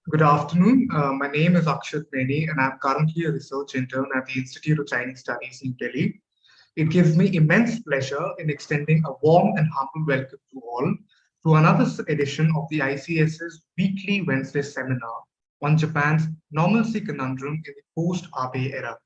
Good afternoon. My name is Akshat Neni, and I'm currently a research intern at the Institute of Chinese Studies in Delhi. It gives me immense pleasure in extending a warm and humble welcome to all to another edition of the ICS's weekly Wednesday seminar on Japan's Normalcy Conundrum in the post-Abe era.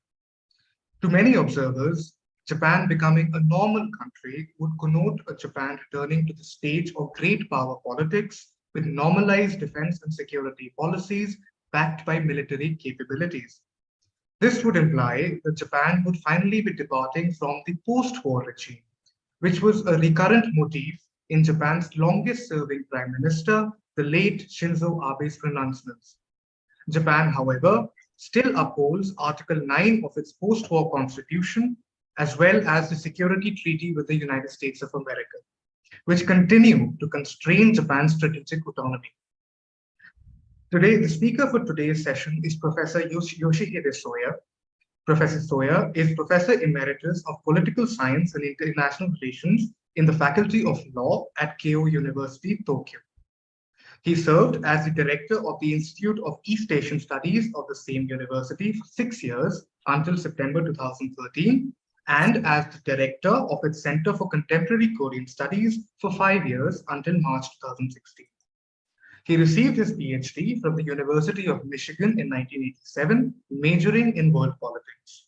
To many observers, Japan becoming a normal country would connote a Japan returning to the stage of great power politics with normalized defense and security policies backed by military capabilities. This would imply that Japan would finally be departing from the post-war regime, which was a recurrent motif in Japan's longest-serving prime minister, the late Shinzo Abe's pronouncements. Japan, however, still upholds Article 9 of its post-war constitution, as well as the security treaty with the United States of America, which continue to constrain Japan's strategic autonomy. Today, the speaker for today's session is Professor Yoshihide Soya. Professor Soya is Professor Emeritus of Political Science and International Relations in the Faculty of Law at Keio University, Tokyo. He served as the director of the Institute of East Asian Studies of the same university for 6 years until September 2013, and as the director of its Center for Contemporary Korean Studies for 5 years until March 2016. He received his PhD from the University of Michigan in 1987, majoring in world politics.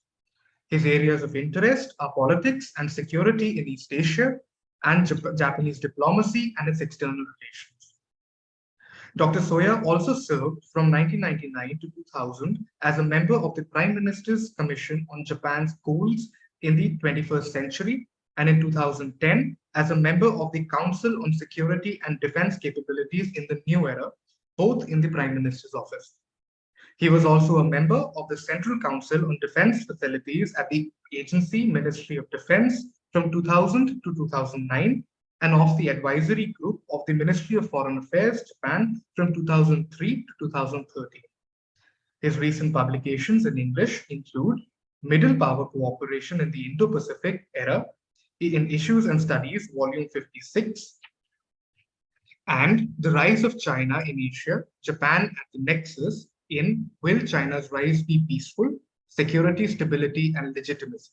His areas of interest are politics and security in East Asia and Japanese diplomacy and its external relations. Dr. Soya also served from 1999 to 2000 as a member of the Prime Minister's Commission on Japan's Goals in the 21st Century, and in 2010 as a member of the Council on Security and Defense Capabilities in the New Era, both in the Prime Minister's office. He was also a member of the Central Council on Defense Facilities at the Agency Ministry of Defense from 2000 to 2009, and of the advisory group of the Ministry of Foreign Affairs, Japan, from 2003 to 2013. His recent publications in English include Middle Power Cooperation in the Indo-Pacific Era in Issues and Studies, Volume 56, and The Rise of China in Asia, Japan at the Nexus in Will China's Rise Be Peaceful? Security, Stability, and Legitimacy.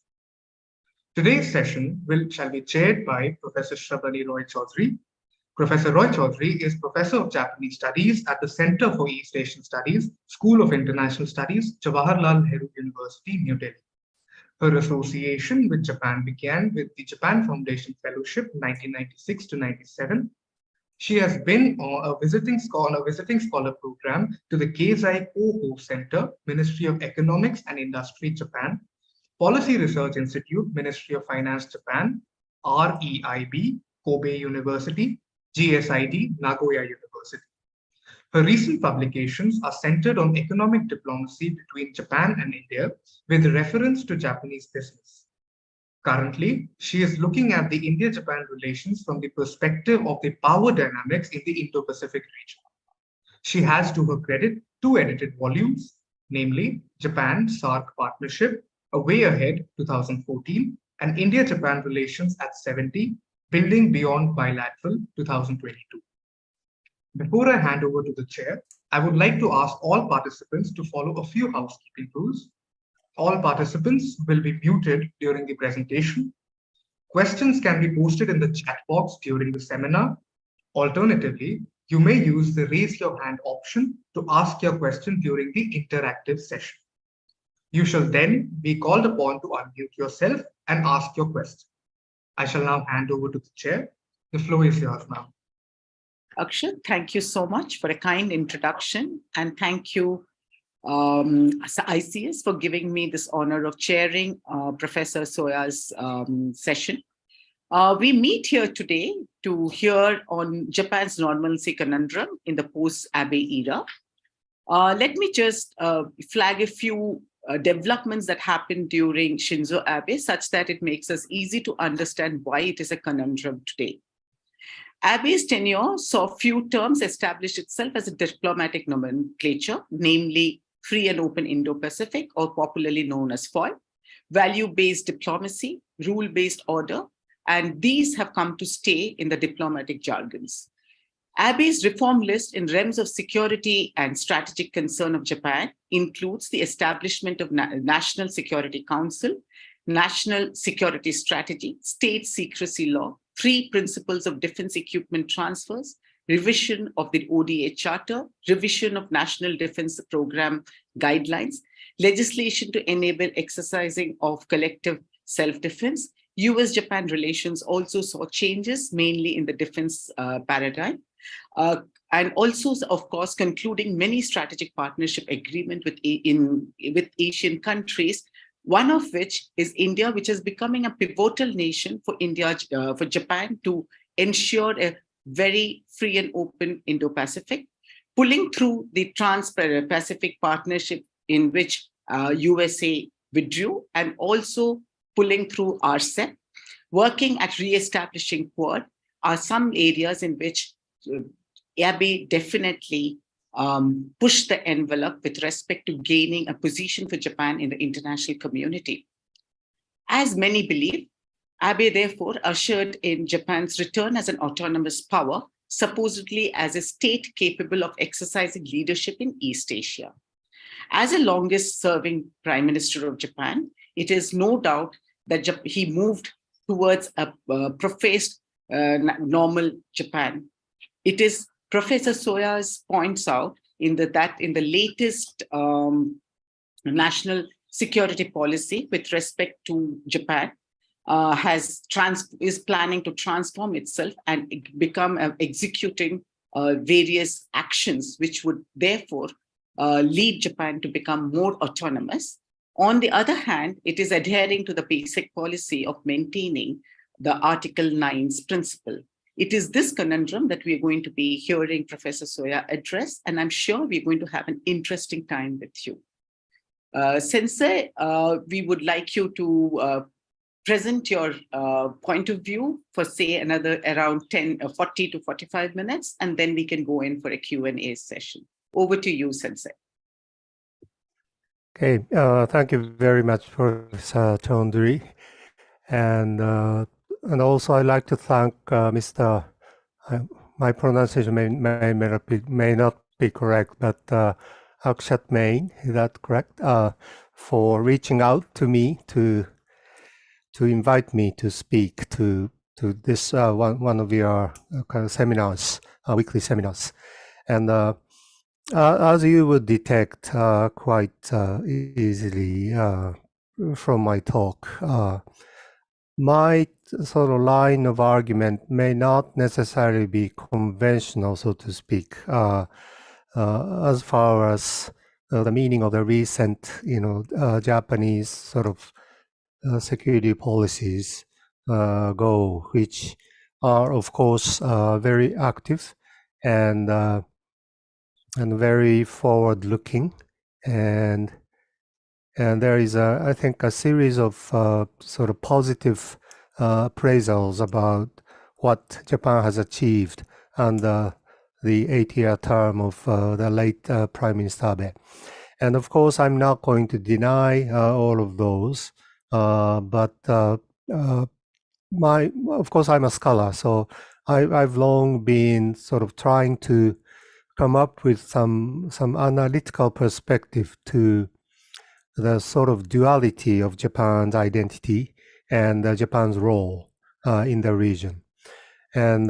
Today's session shall be chaired by Professor Shrabani Roy Chaudhary. Professor Roy Chaudhary is Professor of Japanese Studies at the Center for East Asian Studies, School of International Studies, Jawaharlal Nehru University, New Delhi. Her association with Japan began with the Japan Foundation Fellowship 1996 to 97. She has been on a visiting scholar program to the Keizai Koho Center, Ministry of Economics and Industry, Japan, Policy Research Institute, Ministry of Finance, Japan, REIB, Kobe University, GSID, Nagoya University. Her recent publications are centered on economic diplomacy between Japan and India with reference to Japanese business. Currently, she is looking at the India-Japan relations from the perspective of the power dynamics in the Indo-Pacific region. She has to her credit 2 edited volumes, namely Japan-SAARC Partnership, A Way Ahead 2014, and India-Japan Relations at 70, Building Beyond Bilateral 2022. Before I hand over to the chair, I would like to ask all participants to follow a few housekeeping rules. All participants will be muted during the presentation. Questions can be posted in the chat box during the seminar. Alternatively, you may use the raise your hand option to ask your question during the interactive session. You shall then be called upon to unmute yourself and ask your question. I shall now hand over to the chair. The floor is yours now. Akshat, thank you so much for a kind introduction, and thank you, ICS, for giving me this honor of chairing Professor Soya's session. We meet here today to hear on Japan's normalcy conundrum in the post-Abe era. Let me just flag a few developments that happened during Shinzo Abe, such that it makes us easy to understand why it is a conundrum today. Abe's tenure saw few terms establish itself as a diplomatic nomenclature, namely Free and Open Indo-Pacific, or popularly known as FOI, value-based diplomacy, rule-based order, and these have come to stay in the diplomatic jargons. Abe's reform list in realms of security and strategic concern of Japan includes the establishment of National Security Council, National Security Strategy, State Secrecy Law, 3 principles of defense equipment transfers, revision of the ODA Charter, revision of National Defense Program guidelines, legislation to enable exercising of collective self-defense. US-Japan relations also saw changes, mainly in the defense paradigm. And also, of course, concluding many strategic partnership agreements with Asian countries, one of which is India, which is becoming a pivotal nation for for Japan to ensure a very free and open Indo-Pacific, pulling through the Trans-Pacific Partnership in which USA withdrew, and also pulling through RCEP, working at re-establishing Quad are some areas in which Abe definitely pushed the envelope with respect to gaining a position for Japan in the international community. As many believe, Abe therefore ushered in Japan's return as an autonomous power, supposedly as a state capable of exercising leadership in East Asia. As the longest serving Prime Minister of Japan, it is no doubt that he moved towards a professed normal Japan. It is Professor Soyas points out that in the latest national security policy with respect to Japan is planning to transform itself and become executing various actions which would therefore lead Japan to become more autonomous. On the other hand, it is adhering to the basic policy of maintaining the Article 9's principle. It is this conundrum that we are going to be hearing Professor Soya address, and I'm sure we're going to have an interesting time with you. Sensei, we would like you to present your point of view for, say, another around 40 to 45 minutes, and then we can go in for a Q&A session. Over to you, Sensei. Okay, thank you very much for this, Chaudhary. And also I'd like to thank Mr. My pronunciation may not be correct, but Akshat Main, is that correct? For reaching out to me to invite me to speak to this one of your kind of seminars, weekly seminars. And as you would detect quite easily from my talk, my sort of line of argument may not necessarily be conventional, so to speak, as far as the meaning of the recent, Japanese sort of security policies go, which are, of course, very active and very forward-looking, and there is, I think, a series of sort of positive appraisals about what Japan has achieved under the 8-year term of the late Prime Minister Abe. And of course, I'm not going to deny all of those, but of course, I'm a scholar, so I've long been sort of trying to come up with some analytical perspective to the sort of duality of Japan's identity and Japan's role in the region. And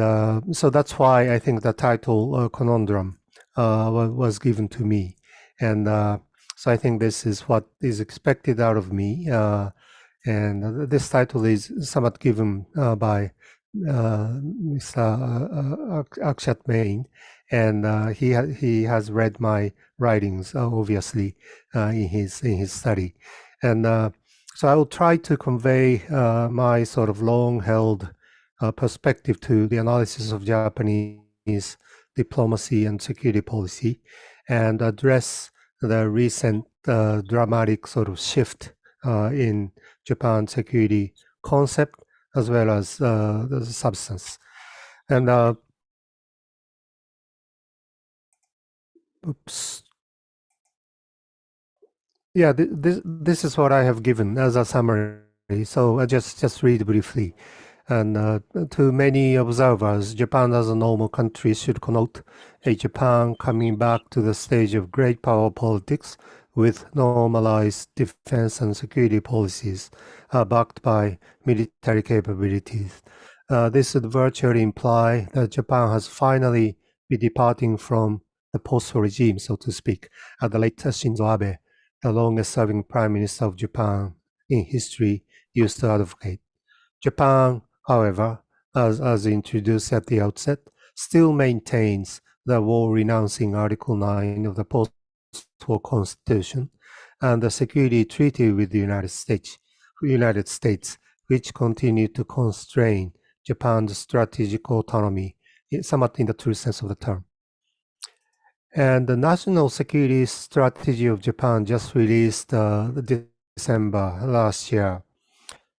so that's why I think the title Conundrum was given to me. And so I think this is what is expected out of me. And this title is somewhat given by Mr. Akshat Main. And he has read my writings, obviously, in his study, and so I will try to convey my sort of long-held perspective to the analysis of Japanese diplomacy and security policy, and address the recent dramatic sort of shift in Japan's security concept as well as the substance, and. Oops. Yeah, this is what I have given as a summary. So I just read briefly. And to many observers, Japan as a normal country should connote a Japan coming back to the stage of great power politics with normalized defense and security policies backed by military capabilities. This would virtually imply that Japan has finally been departing from the post regime, so to speak. The late Shinzo Abe, the longest-serving prime minister of Japan in history, used to advocate. Japan, however, as introduced at the outset, still maintains the war-renouncing Article 9 of the post-war Constitution and the security treaty with the United States, which continue to constrain Japan's strategic autonomy, somewhat in the true sense of the term. And the National Security Strategy of Japan, just released December last year,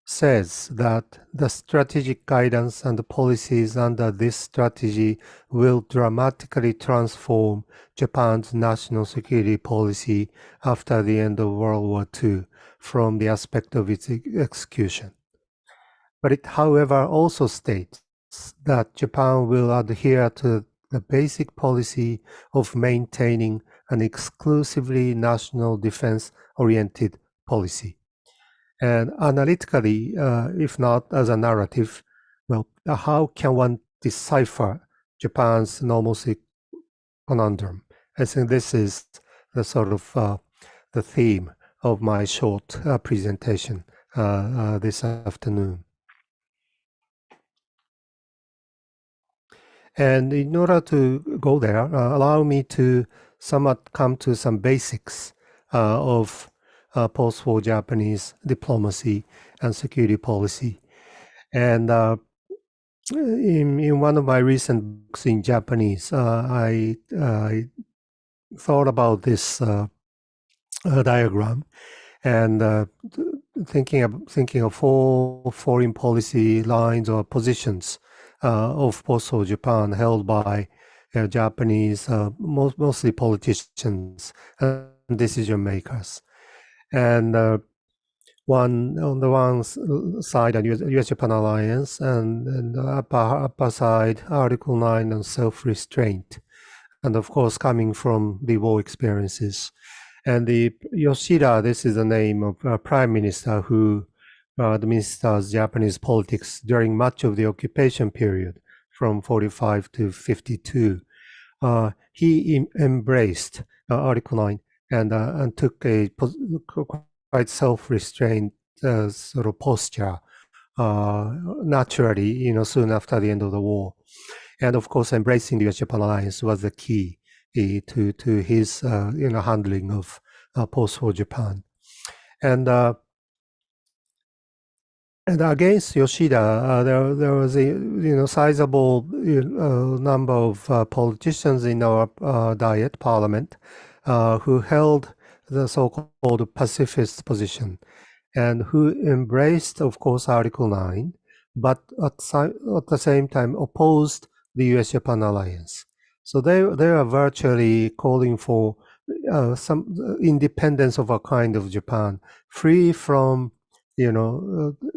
says that the strategic guidance and the policies under this strategy will dramatically transform Japan's national security policy after the end of World War II from the aspect of its execution. But it, however, also states that Japan will adhere to the basic policy of maintaining an exclusively national defense-oriented policy. And analytically, if not as a narrative, well, how can one decipher Japan's normalcy conundrum? I think this is the sort of the theme of my short presentation this afternoon. And in order to go there, allow me to somewhat come to some basics of post-war Japanese diplomacy and security policy. And in one of my recent books in Japanese, I thought about this diagram and thinking of 4 foreign policy lines or positions of post-war Japan held by Japanese, mostly politicians and decision makers. And one on the one side, the U.S.-Japan alliance, and the upper side, Article 9 on self-restraint, and of course coming from the war experiences. And the Yoshida, this is the name of a prime minister who administers Japanese politics during much of the occupation period from 45 to 52. He embraced Article 9 and took a quite self-restrained sort of posture naturally, soon after the end of the war. And of course, embracing the US-Japan alliance was the key to his handling of post-war Japan. And against Yoshida, there was a sizable number of politicians in our Diet Parliament who held the so-called pacifist position and who embraced, of course, Article 9, but at the same time opposed the US-Japan alliance. So they are virtually calling for some independence of a kind of Japan, free from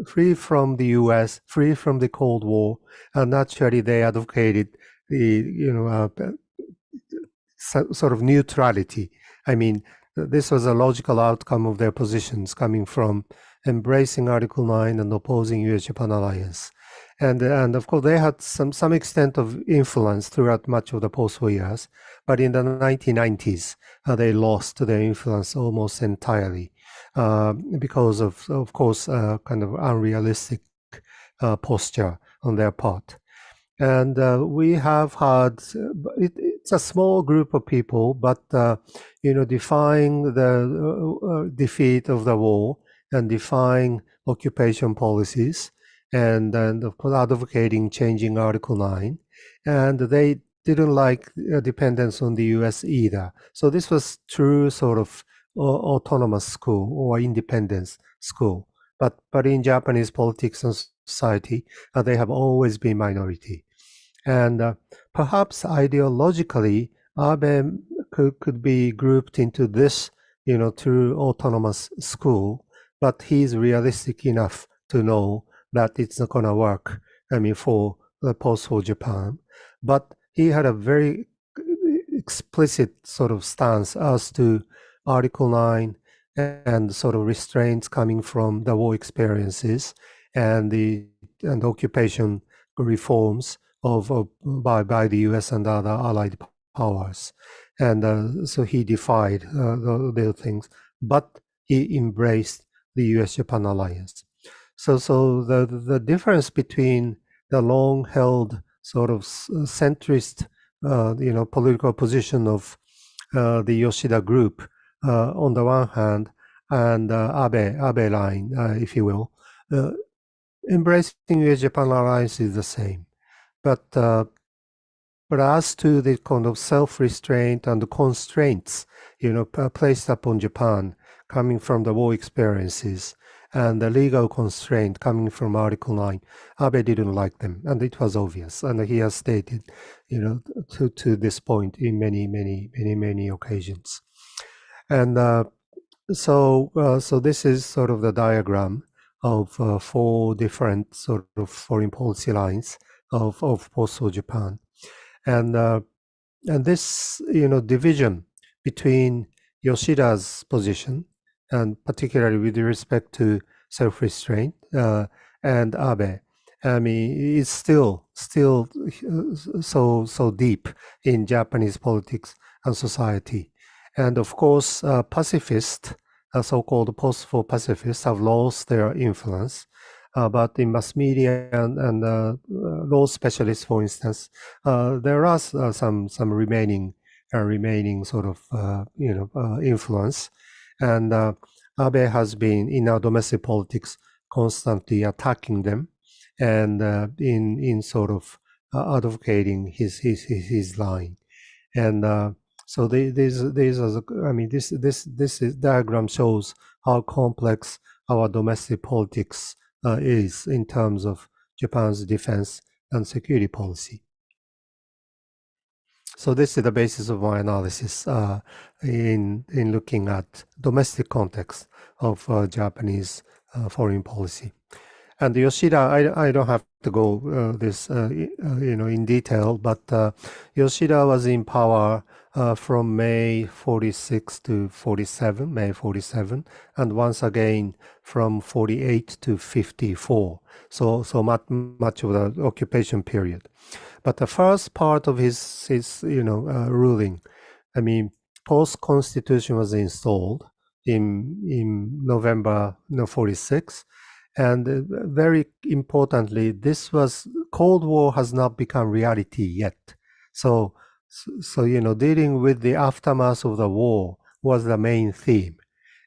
free from the U.S., free from the Cold War, and naturally they advocated the sort of neutrality. I mean, this was a logical outcome of their positions coming from embracing Article 9 and opposing U.S.-Japan alliance. And of course, they had some extent of influence throughout much of the post-war years, but in the 1990s, they lost their influence almost entirely. Because of course, kind of unrealistic posture on their part. And we have had, it's a small group of people, but, defying the defeat of the war and defying occupation policies and of course advocating changing Article 9. And they didn't like dependence on the US either. So this was true sort of autonomous school or independence school. But in Japanese politics and society, they have always been minority. And perhaps ideologically, Abe could be grouped into this, true autonomous school, but he's realistic enough to know that it's not going to work, for the post-war Japan. But he had a very explicit sort of stance as to Article 9 and sort of restraints coming from the war experiences and the occupation reforms by the U.S. and other allied powers. And so he defied the things, but he embraced the U.S.-Japan alliance. So the difference between the long-held sort of centrist, political position of the Yoshida group on the one hand, and Abe line, if you will, embracing U.S.-Japan alliance is the same, but as to the kind of self-restraint and the constraints, placed upon Japan coming from the war experiences and the legal constraint coming from Article 9, Abe didn't like them, and it was obvious. And he has stated, to this point in many occasions. And so this is sort of the diagram of 4 different sort of foreign policy lines of post-war Japan. And this, division between Yoshida's position, and particularly with respect to self-restraint, and Abe, is still so deep in Japanese politics and society. And of course, pacifists, so-called post-war pacifists, have lost their influence. But in mass media and law specialists, for instance, there are some remaining sort of influence, and Abe has been in our domestic politics constantly attacking them, and in sort of advocating his line, and so these are this diagram shows how complex our domestic politics is in terms of Japan's defense and security policy. So this is the basis of my analysis in looking at domestic context of Japanese foreign policy. And Yoshida, I don't have to go this in detail, but Yoshida was in power from May 46 to 47, May 47, and once again from 48 to 54. So much of the occupation period. But the first part of his ruling, post-constitution was installed in November 46. And very importantly, Cold War has not become reality yet. So dealing with the aftermath of the war was the main theme.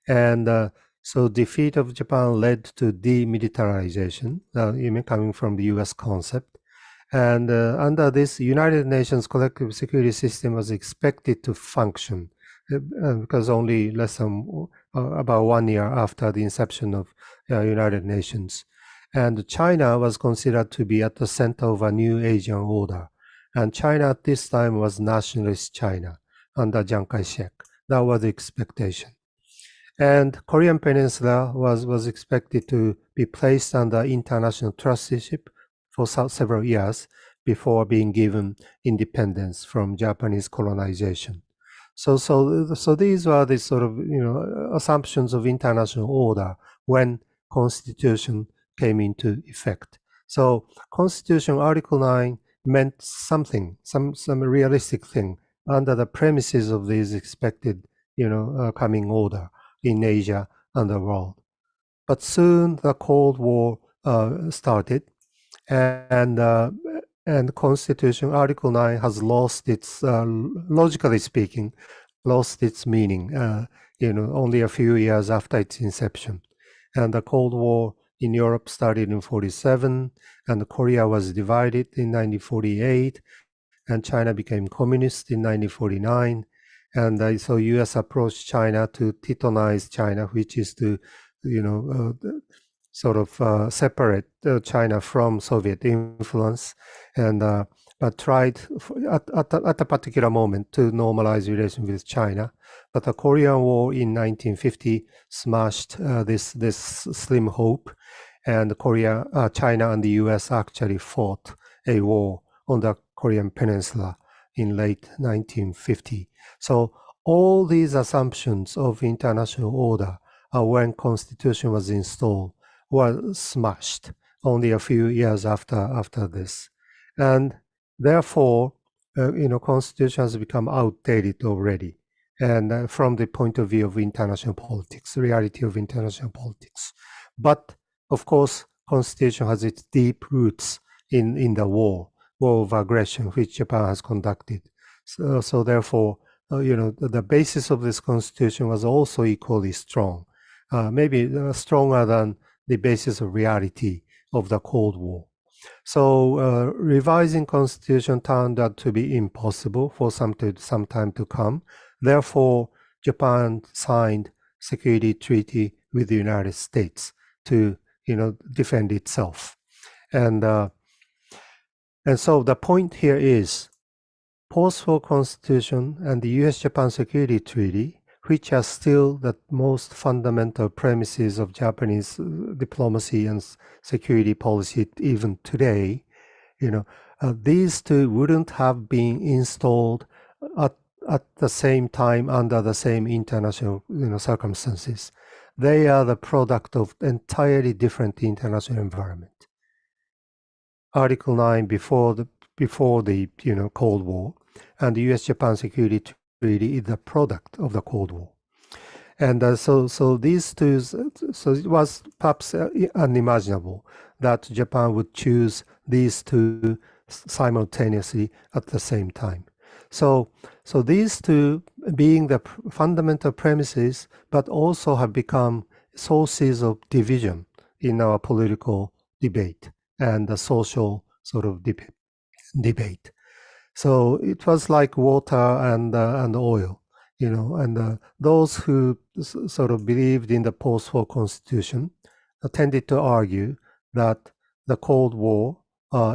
And so defeat of Japan led to demilitarization, coming from the US concept. And under this, United Nations collective security system was expected to function because only less than about 1 year after the inception of United Nations. And China was considered to be at the center of a new Asian order. And China at this time was nationalist China under Chiang Kai-shek. That was the expectation. And Korean Peninsula was expected to be placed under international trusteeship for several years before being given independence from Japanese colonization. So these were the sort of assumptions of international order when Constitution came into effect. So Constitution Article 9 meant something, some realistic thing under the premises of this expected coming order in Asia and the world. But soon the Cold War started, and Constitution Article 9 has lost its, logically speaking, lost its meaning, only a few years after its inception. And the Cold War in Europe started in 47, and Korea was divided in 1948, and China became communist in 1949. And so US approached China to Titonize China, which is to, sort of separate China from Soviet influence, and but tried at a particular moment to normalize relations with China. But the Korean War in 1950 smashed this slim hope, and China and the US actually fought a war on the Korean Peninsula in late 1950. So all these assumptions of international order when Constitution was installed were smashed only a few years after this. And therefore, Constitution has become outdated already. And from the point of view of international politics, the reality of international politics. But of course, Constitution has its deep roots in the war of aggression which Japan has conducted. So therefore, the basis of this Constitution was also equally strong, maybe stronger than the basis of reality of the Cold War. So revising Constitution turned out to be impossible for some time to come. Therefore, Japan signed security treaty with the United States to defend itself. And so the point here is post-war Constitution and the US-Japan Security Treaty, which are still the most fundamental premises of Japanese diplomacy and security policy even today, these two wouldn't have been installed at the same time under the same international circumstances. They are the product of entirely different international environment. Article 9 before the Cold War, and the US-Japan Security Treaty is the product of the Cold War. And so these two, so it was perhaps unimaginable that Japan would choose these two simultaneously at the same time. So these two being the fundamental premises, but also have become sources of division in our political debate and the social sort of debate. So it was like water and oil, and those who sort of believed in the post-war Constitution tended to argue that the Cold War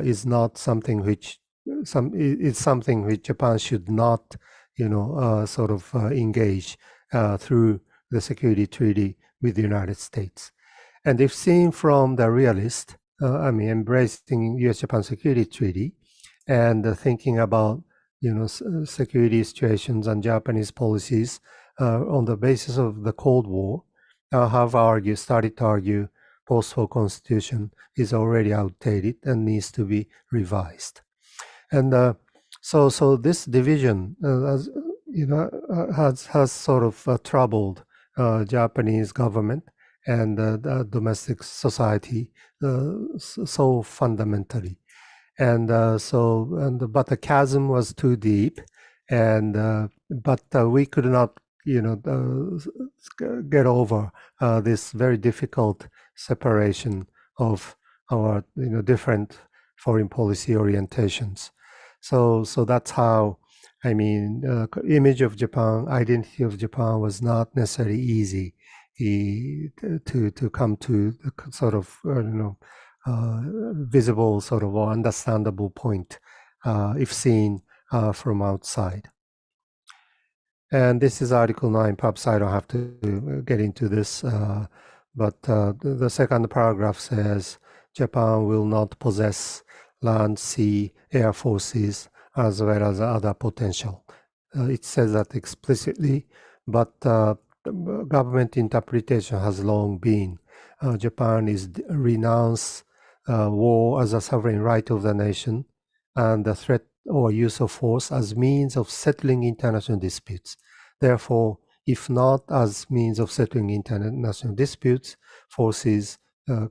is not something which something which Japan should not, engage through the security treaty with the United States. And if seen from the realist, embracing US-Japan Security Treaty and thinking about, security situations and Japanese policies on the basis of the Cold War, have started to argue post-war Constitution is already outdated and needs to be revised. And so this division, has sort of troubled Japanese government and the domestic society so fundamentally. And but the chasm was too deep, and but we could not, get over this very difficult separation of our, different foreign policy orientations. So that's how, image of Japan, identity of Japan was not necessarily easy to come to the sort of, visible sort of or understandable point if seen from outside. And this is Article 9. Perhaps I don't have to get into this, but the second paragraph says Japan will not possess land, sea, air forces, as well as other potential. It says that explicitly, but government interpretation has long been Japan is renounce war as a sovereign right of the nation and the threat or use of force as means of settling international disputes. Therefore, if not as means of settling international disputes, forces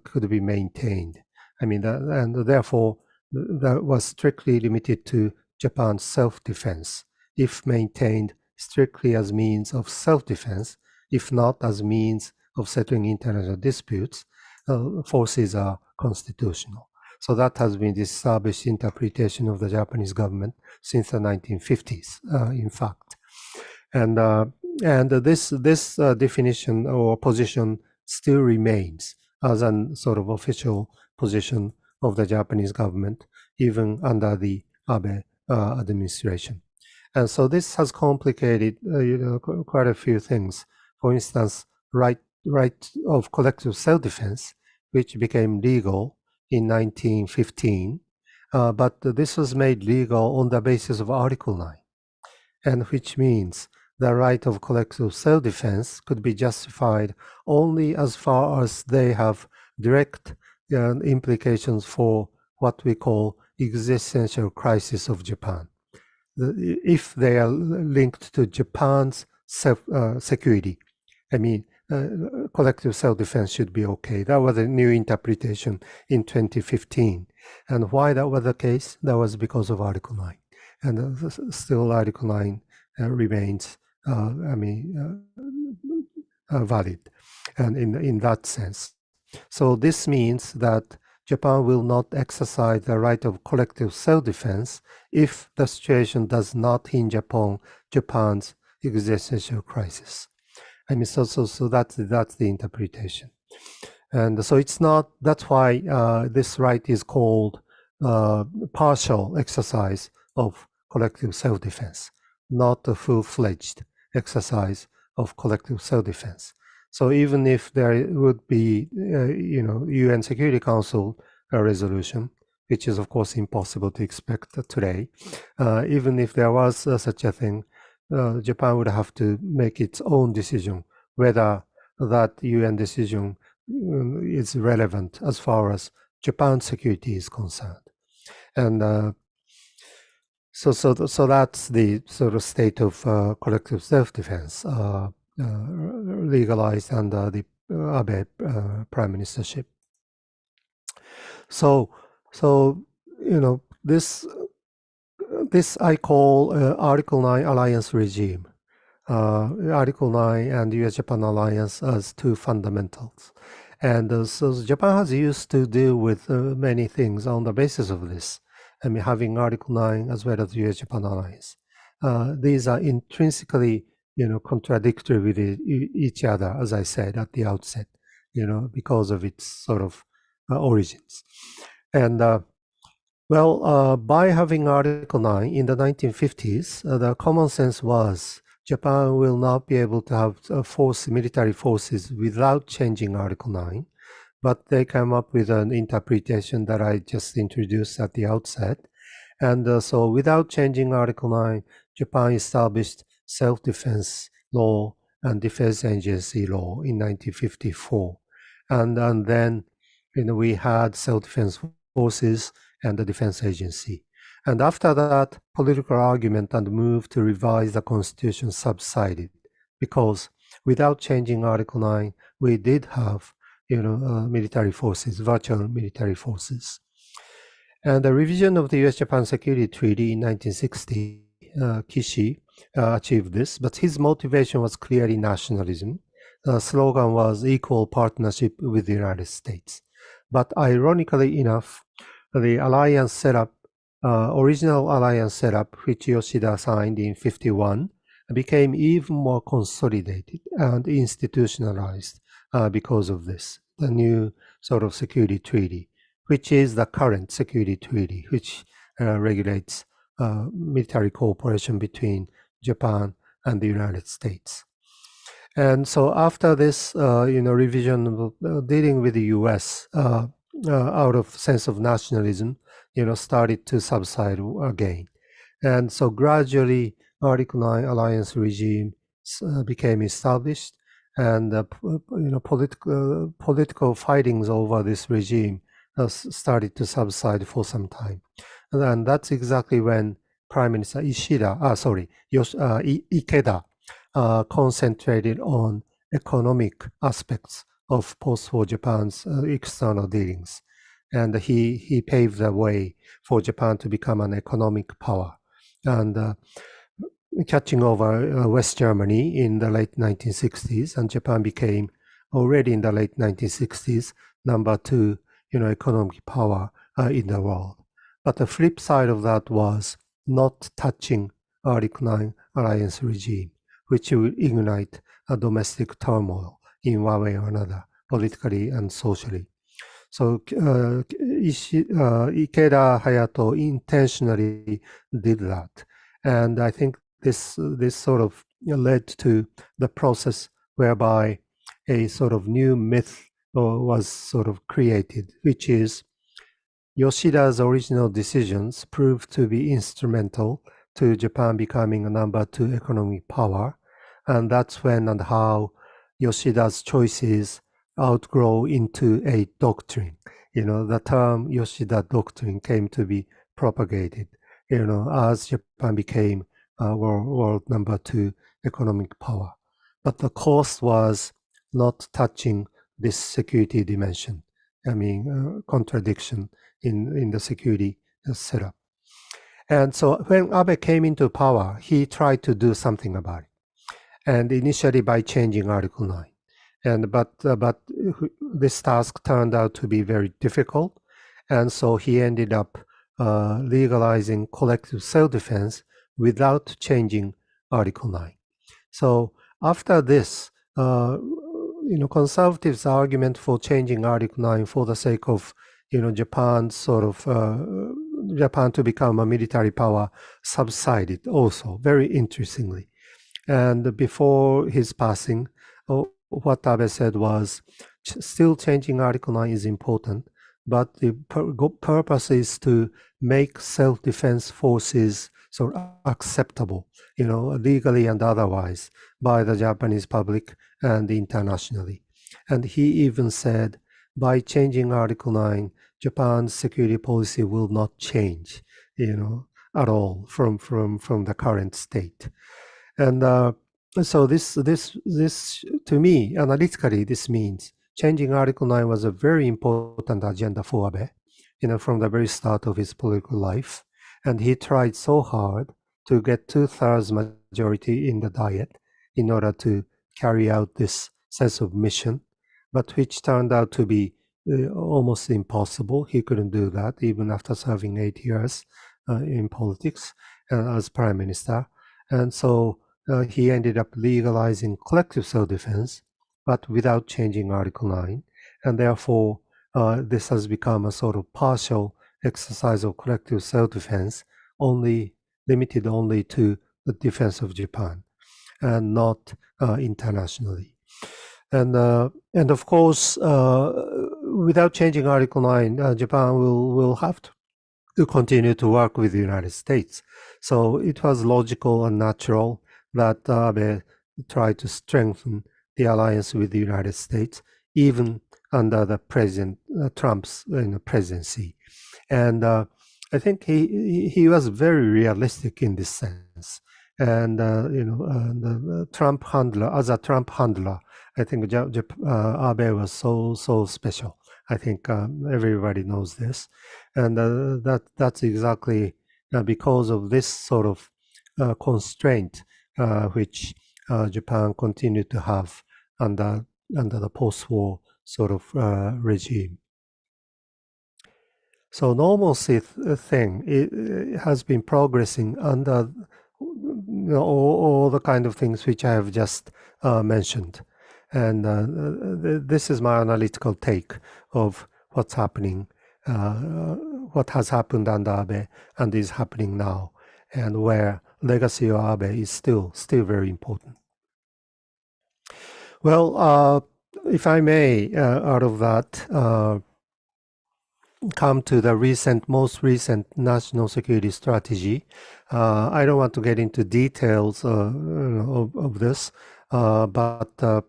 could be maintained. And therefore, that was strictly limited to Japan's self-defense. If maintained strictly as means of self-defense, if not as means of settling international disputes, forces are constitutional. So that has been the established interpretation of the Japanese government since the 1950s, in fact. And this definition or position still remains as a sort of official position of the Japanese government, even under the Abe administration. And so this has complicated, quite a few things. For instance, right of collective self-defense, which became legal in 1915, but this was made legal on the basis of Article 9, and which means the right of collective self-defense could be justified only as far as they have direct implications for what we call existential crisis of Japan. If they are linked to Japan's security, I mean, collective self-defense should be okay. That was a new interpretation in 2015. And why that was the case? That was because of Article 9. And still Article 9 remains, valid, and in that sense. So this means that Japan will not exercise the right of collective self-defense if the situation does not hinge upon Japan's existential crisis. I mean, so that's the interpretation. And so it's not, that's why this right is called partial exercise of collective self-defense, not a full-fledged exercise of collective self-defense. So even if there would be, UN Security Council resolution, which is of course impossible to expect today, even if there was such a thing, Japan would have to make its own decision whether that UN decision is relevant as far as Japan's security is concerned. And so that's the sort of state of collective self-defense legalized under the Abe prime ministership. So this I call Article 9 alliance regime. Article 9 and US-Japan alliance as two fundamentals. And so Japan has used to deal with many things on the basis of this. I mean, having Article 9 as well as US-Japan alliance. These are intrinsically, contradictory with each other, as I said at the outset, because of its sort of origins. And by having Article 9 in the 1950s, the common sense was Japan will not be able to have military forces without changing Article 9, but they came up with an interpretation that I just introduced at the outset. And so without changing Article 9, Japan established self-defense law and defense agency law in 1954. And then we had self-defense forces and the defense agency. And after that, political argument and move to revise the constitution subsided, because without changing Article 9, we did have military forces, virtual military forces. And the revision of the US-Japan Security Treaty in 1960, Kishi achieved this, but his motivation was clearly nationalism. The slogan was equal partnership with the United States. But ironically enough, the alliance setup, original alliance setup, which Yoshida signed in 1951, became even more consolidated and institutionalized because of this, the new sort of security treaty, which is the current security treaty, which regulates military cooperation between Japan and the United States. And so after this, revision dealing with the U.S. Out of sense of nationalism, started to subside again. And so gradually, Article 9 alliance regime became established, and political fightings over this regime started to subside for some time. And that's exactly when Prime Minister Ikeda concentrated on economic aspects of post-war Japan's external dealings. And he paved the way for Japan to become an economic power. And catching over West Germany in the late 1960s, and Japan became already in the late 1960s number 2, economic power in the world. But the flip side of that was not touching Article 9 alliance regime, which will ignite a domestic turmoil in one way or another, politically and socially. So Ikeda Hayato intentionally did that. And I think this sort of led to the process whereby a sort of new myth was sort of created, which is Yoshida's original decisions proved to be instrumental to Japan becoming a number 2 economic power. And that's when and how Yoshida's choices outgrow into a doctrine. The term Yoshida doctrine came to be propagated, as Japan became world number 2 economic power. But the cost was not touching this security dimension. Contradiction in the security setup. And so when Abe came into power, he tried to do something about it. And initially by changing Article 9. But this task turned out to be very difficult. And so he ended up legalizing collective self-defense without changing Article 9. So after this, conservatives' argument for changing Article 9 for the sake of, Japan to become a military power subsided also, very interestingly. And before his passing, what Abe said was, still changing Article 9 is important, but the purpose is to make self-defense forces sort of acceptable, legally and otherwise, by the Japanese public and internationally. And he even said, by changing Article 9, Japan's security policy will not change, at all from the current state. And so this to me, analytically, this means changing Article 9 was a very important agenda for Abe, from the very start of his political life. And he tried so hard to get 2/3 majority in the Diet in order to carry out this sense of mission, but which turned out to be almost impossible. He couldn't do that even after serving 8 years in politics as prime minister. And so he ended up legalizing collective self-defense, but without changing Article 9. And therefore, this has become a sort of partial exercise of collective self-defense, limited only to the defense of Japan, and not internationally. And of course, without changing Article 9, Japan will have to continue to work with the United States. So it was logical and natural that Abe tried to strengthen the alliance with the United States, even under the President Trump's presidency. And I think he was very realistic in this sense. And the Trump handler, as a Trump handler, I think Abe was so special. I think everybody knows this, and that's exactly because of this sort of constraint which Japan continued to have under the post-war sort of regime. So normalcy thing it has been progressing under all the kind of things which I have just mentioned. And this is my analytical take of what's happening, what has happened under Abe and is happening now, and where legacy of Abe is still very important. Well, if I may, out of that, come to the most recent national security strategy. I don't want to get into details of this, but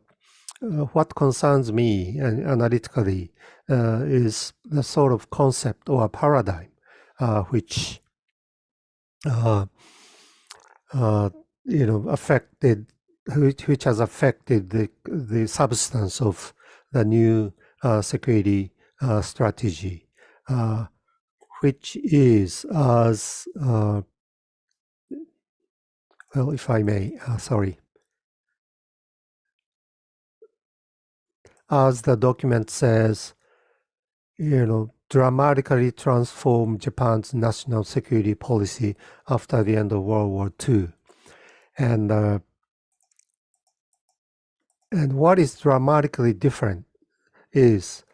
what concerns me analytically is the sort of concept or paradigm which which has affected the substance of the new security strategy, which is as well, if I may, as the document says, dramatically transform Japan's national security policy after the end of World War II. And what is dramatically different is,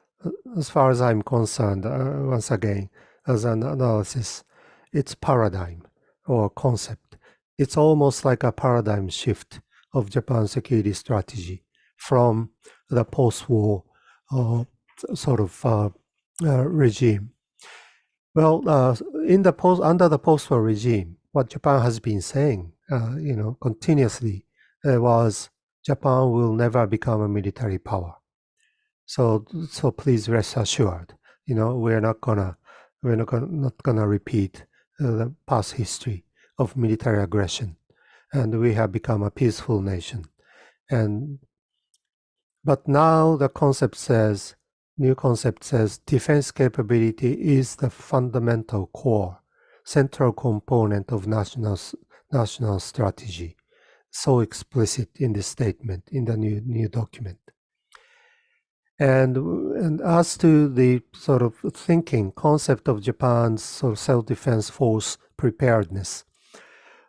as far as I'm concerned, once again, as an analysis, it's paradigm or concept. It's almost like a paradigm shift of Japan's security strategy from the post-war sort of regime. Well, under the post-war regime, what Japan has been saying, continuously, was Japan will never become a military power. So please rest assured, we're not gonna repeat the past history of military aggression, and we have become a peaceful nation. But now the new concept says defense capability is the fundamental core, central component of national strategy. So explicit in this statement in the new document. And as to the sort of concept of Japan's sort of self-defense force preparedness,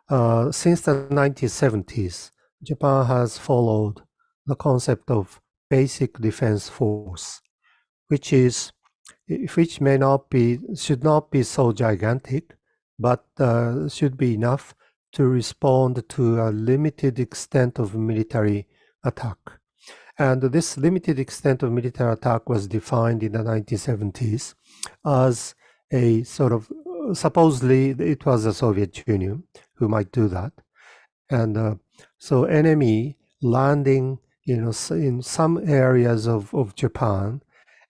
since the 1970s, Japan has followed the concept of basic defense force, which should not be so gigantic, but should be enough to respond to a limited extent of military attack. And this limited extent of military attack was defined in the 1970s as a sort of, supposedly it was the Soviet Union who might do that. And so enemy landing, in some areas of Japan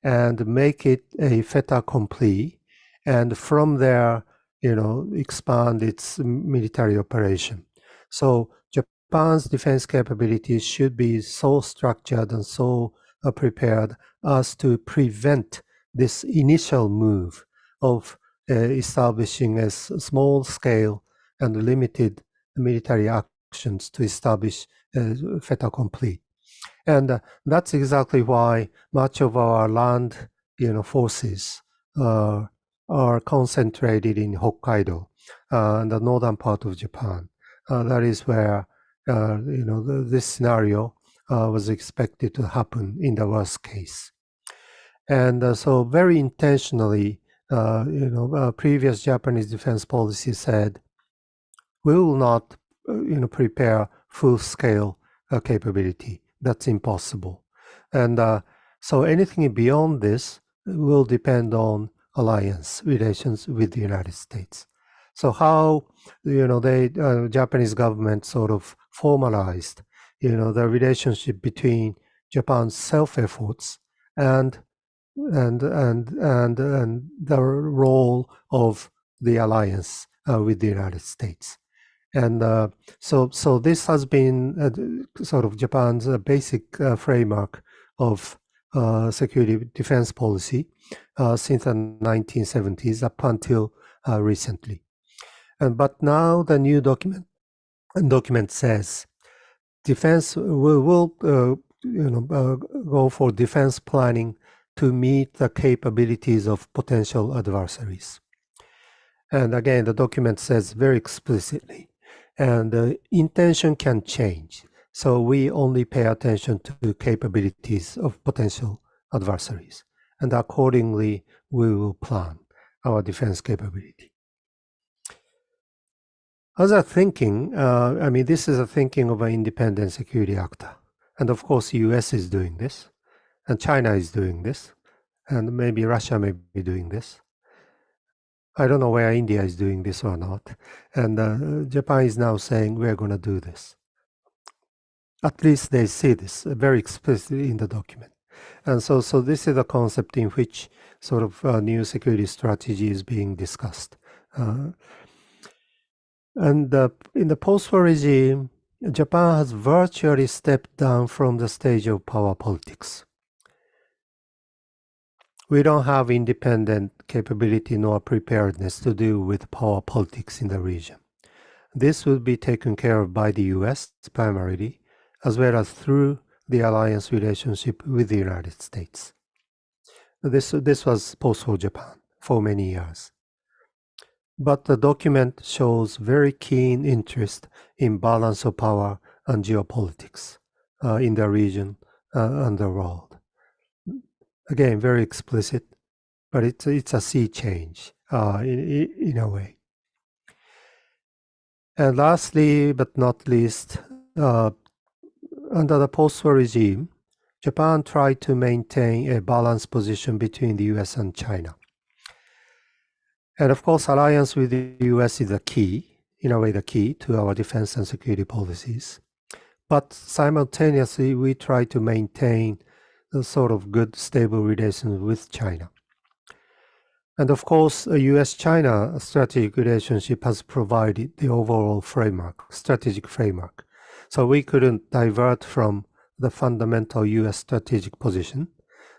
and make it a fait accompli, and from there, expand its military operation. So Japan's defense capabilities should be so structured and so prepared as to prevent this initial move of establishing a small scale and limited military actions to establish fait accompli. And that's exactly why much of our land, forces are concentrated in Hokkaido, the northern part of Japan. That is where, this scenario was expected to happen in the worst case. And so very intentionally, previous Japanese defense policy said, we will not, prepare full-scale capability. That's impossible. And so anything beyond this will depend on alliance relations with the United States. So how, the Japanese government sort of formalized, the relationship between Japan's self-efforts and the role of the alliance with the United States. And so this has been sort of Japan's basic framework of security defense policy since the 1970s up until recently. But now the new document says defense will go for defense planning to meet the capabilities of potential adversaries. And again, the document says very explicitly, and the intention can change. So we only pay attention to the capabilities of potential adversaries. And accordingly, we will plan our defense capability. Other thinking, this is a thinking of an independent security actor. And of course, the US is doing this, and China is doing this, and maybe Russia may be doing this. I don't know where India is doing this or not. And Japan is now saying, we're going to do this. At least they say this very explicitly in the document. And so this is a concept in which sort of new security strategy is being discussed. And in the post-war regime, Japan has virtually stepped down from the stage of power politics. We don't have independent capability nor preparedness to deal with power politics in the region. This will be taken care of by the US primarily, as well as through the alliance relationship with the United States. This was post-war Japan for many years. But the document shows very keen interest in balance of power and geopolitics in the region and the world. Again, very explicit, but it's a sea change in a way. And lastly, but not least, under the post-war regime, Japan tried to maintain a balanced position between the US and China. And of course, alliance with the US is the key, in a way the key to our defense and security policies. But simultaneously, we try to maintain a sort of good, stable relations with China. And of course, a US-China strategic relationship has provided the overall framework, strategic framework. So we couldn't divert from the fundamental US strategic position,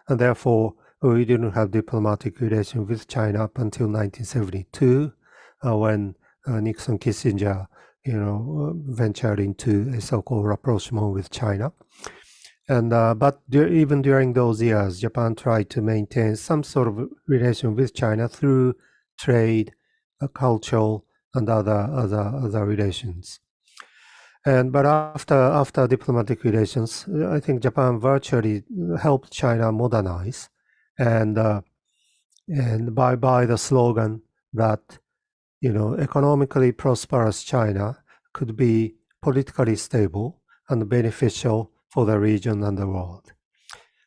and therefore we didn't have diplomatic relations with China up until 1972, when Nixon Kissinger, ventured into a so-called rapprochement with China. And but even during those years, Japan tried to maintain some sort of relation with China through trade, cultural, and other relations. But after diplomatic relations, I think Japan virtually helped China modernize, and by the slogan that economically prosperous China could be politically stable and beneficial for the region and the world.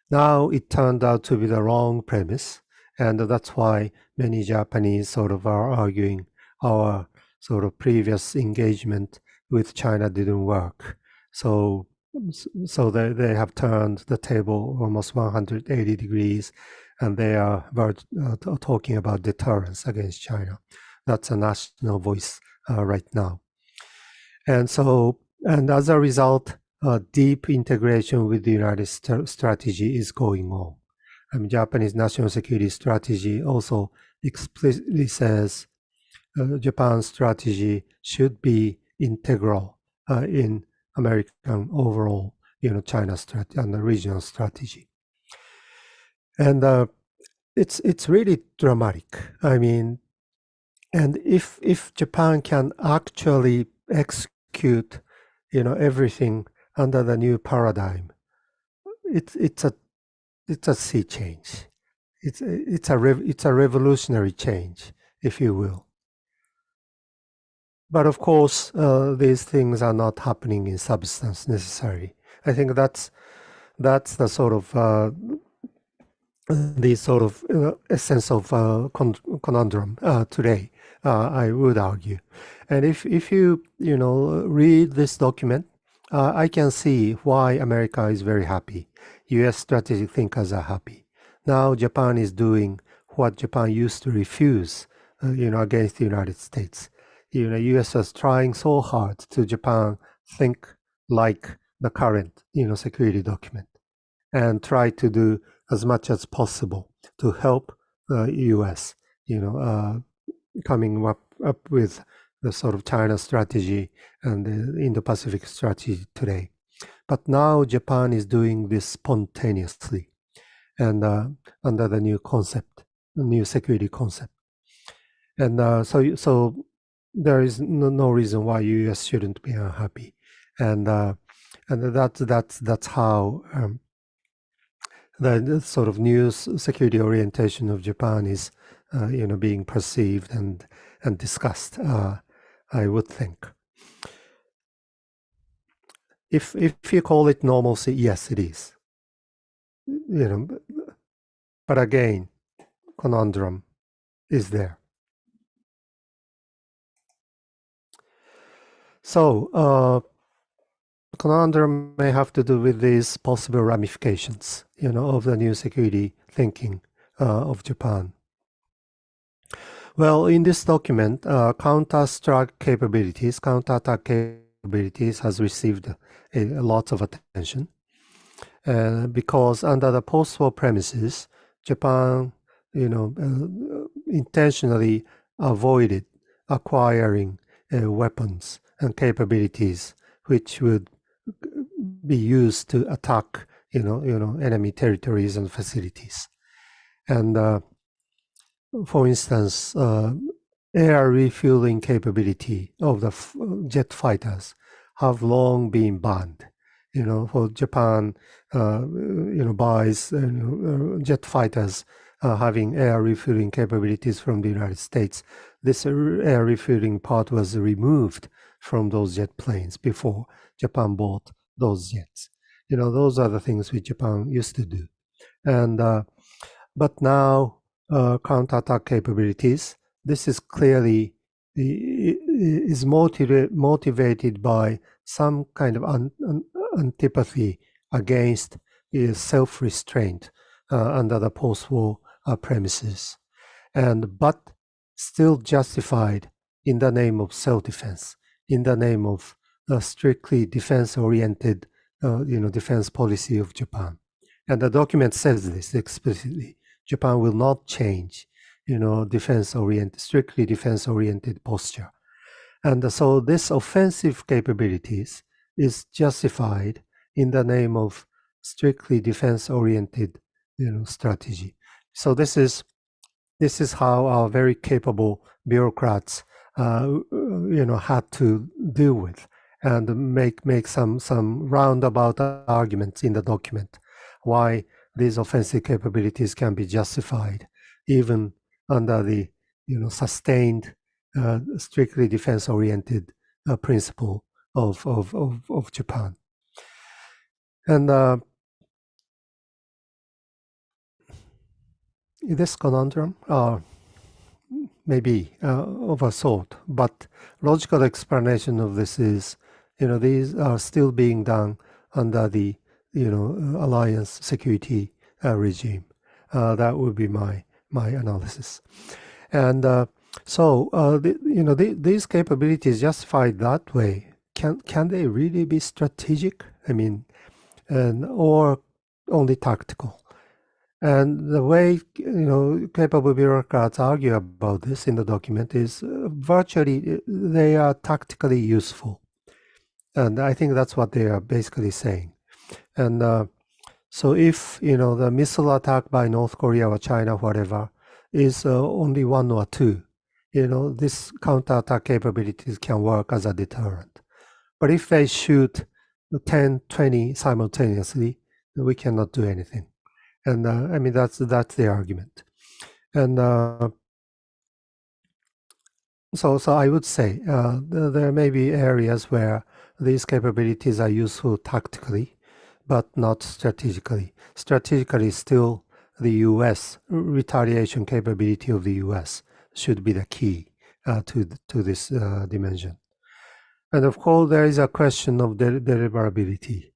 Now it turned out to be the wrong premise, and that's why many Japanese sort of are arguing our sort of previous engagement with China didn't work. So they have turned the table almost 180 degrees, and they are talking about deterrence against China. That's a national voice right now. And as a result, deep integration with the United States strategy is going on. Japanese national security strategy also explicitly says Japan's strategy should be integral in American overall, China strategy and the regional strategy. And it's really dramatic. And if Japan can actually execute, everything under the new paradigm, it's a sea change. It's a revolutionary change, if you will. But of course, these things are not happening in substance necessarily. I think that's the sort of essence of conundrum today. I would argue, and if you read this document, I can see why America is very happy. U.S. strategic thinkers are happy. Now Japan is doing what Japan used to refuse, against the United States. U.S. was trying so hard to Japan think like the current, security document, and try to do as much as possible to help the U.S., coming up with the sort of China strategy and the Indo-Pacific strategy today. But now Japan is doing this spontaneously and under the new concept, the new security concept. And so there is no reason why U.S. shouldn't be unhappy. And that's how the sort of new security orientation of Japan is, being perceived and discussed. I would think. If you call it normalcy, yes, it is. But again, conundrum is there. So conundrum may have to do with these possible ramifications, of the new security thinking of Japan. Well, in this document, counterattack capabilities has received a lot of attention because under the post-war premises, Japan, intentionally avoided acquiring weapons and capabilities which would be used to attack, enemy territories and facilities. And for instance, air refueling capability of the jet fighters have long been banned. For Japan, buys jet fighters having air refueling capabilities from the United States. This air refueling part was removed from those jet planes before Japan bought those jets. those are the things which Japan used to do. And but now counterattack capabilities, this is clearly is motivated by some kind of antipathy against self-restraint under the post-war premises, but still justified in the name of self-defense, in the name of strictly defense-oriented, defense policy of Japan. And the document says this explicitly. Japan will not change, strictly defense-oriented posture. And so this offensive capabilities is justified in the name of strictly defense-oriented, strategy. So this is how our very capable bureaucrats, had to deal with and make some roundabout arguments in the document why these offensive capabilities can be justified even under the sustained strictly defense-oriented principle of Japan. And this conundrum maybe overthought, but logical explanation of this is, these are still being done under the alliance security regime. That would be my analysis. And these capabilities justified that way, can they really be strategic? I mean, or only tactical? And the way capable bureaucrats argue about this in the document is virtually they are tactically useful, and I think that's what they are basically saying. And so if the missile attack by North Korea or China, whatever, is only one or two, this counterattack capabilities can work as a deterrent. But if they shoot 10, 20 simultaneously, we cannot do anything. And I mean, that's the argument. And so I would say there may be areas where these capabilities are useful tactically, but not strategically. Strategically, still the U.S. retaliation capability of the U.S. should be the key to this dimension. And of course, there is a question of deliverability.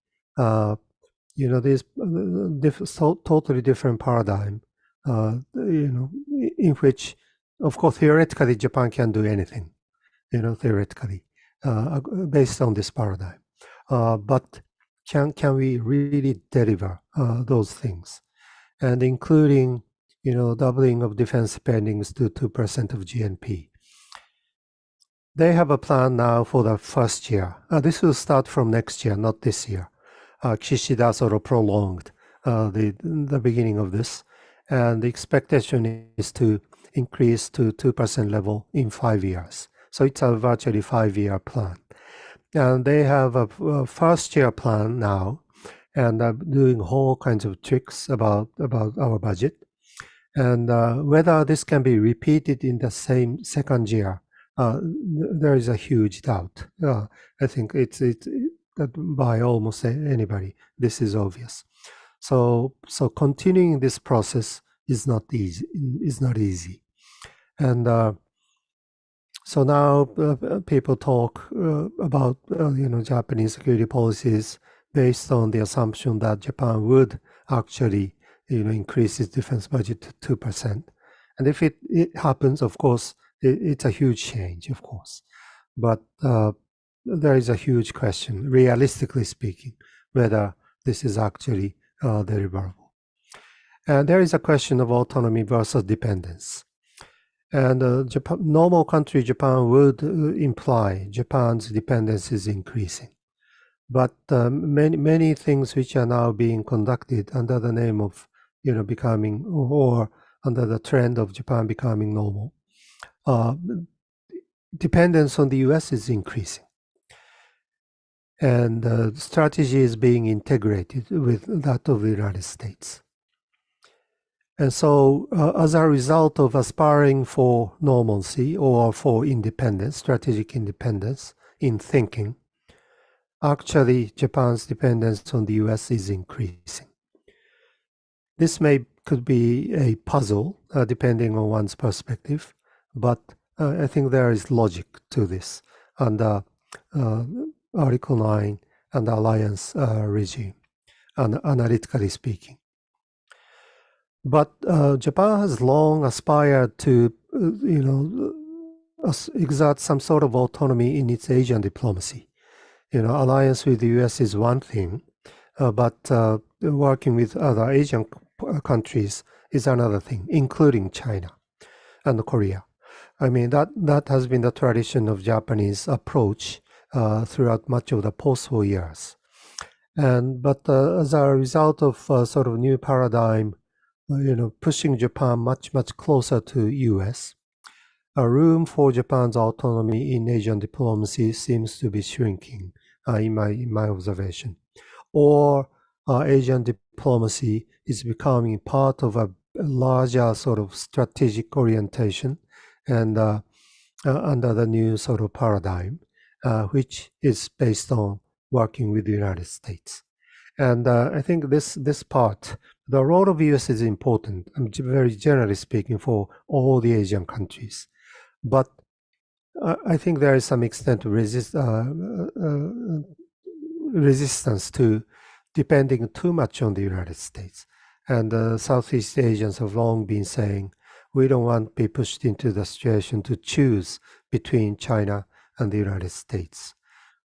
This totally different paradigm, in which, of course, theoretically, Japan can do anything, theoretically, based on this paradigm. But can we really deliver those things? And including, doubling of defense spendings to 2% of GNP. They have a plan now for the first year. This will start from next year, not this year. Kishida sort of prolonged the beginning of this, and the expectation is to increase to 2% level in 5 years. So it's a virtually 5-year plan. And they have a first-year plan now, and are doing all kinds of tricks about our budget. And whether this can be repeated in the same second year, there is a huge doubt. I think it's that by almost anybody, this is obvious. So continuing this process is not easy. And so now people talk about Japanese security policies based on the assumption that Japan would actually increase its defense budget to 2%. And if it happens, of course, it's a huge change, of course. But there is a huge question, realistically speaking, whether this is actually deliverable. And there is a question of autonomy versus dependence. And normal country Japan would imply Japan's dependence is increasing. But many things which are now being conducted under the name of becoming, or under the trend of Japan becoming normal, dependence on the US is increasing. And strategy is being integrated with that of the United States. And so as a result of aspiring for normalcy or for independence, strategic independence in thinking, actually Japan's dependence on the US is increasing. This could be a puzzle depending on one's perspective, but I think there is logic to this under Article 9 and the alliance regime, analytically speaking. But Japan has long aspired to, exert some sort of autonomy in its Asian diplomacy. Alliance with the US is one thing, but working with other Asian countries is another thing, including China and Korea. I mean, that has been the tradition of Japanese approach throughout much of the post-war years. But as a result of sort of new paradigm, pushing Japan much closer to US, a room for Japan's autonomy in Asian diplomacy seems to be shrinking, in my observation. Or Asian diplomacy is becoming part of a larger sort of strategic orientation and under the new sort of paradigm, which is based on working with the United States. And I think this part, the role of US is important, very generally speaking, for all the Asian countries. But I think there is some extent of resistance to depending too much on the United States. And Southeast Asians have long been saying, we don't want to be pushed into the situation to choose between China and the United States.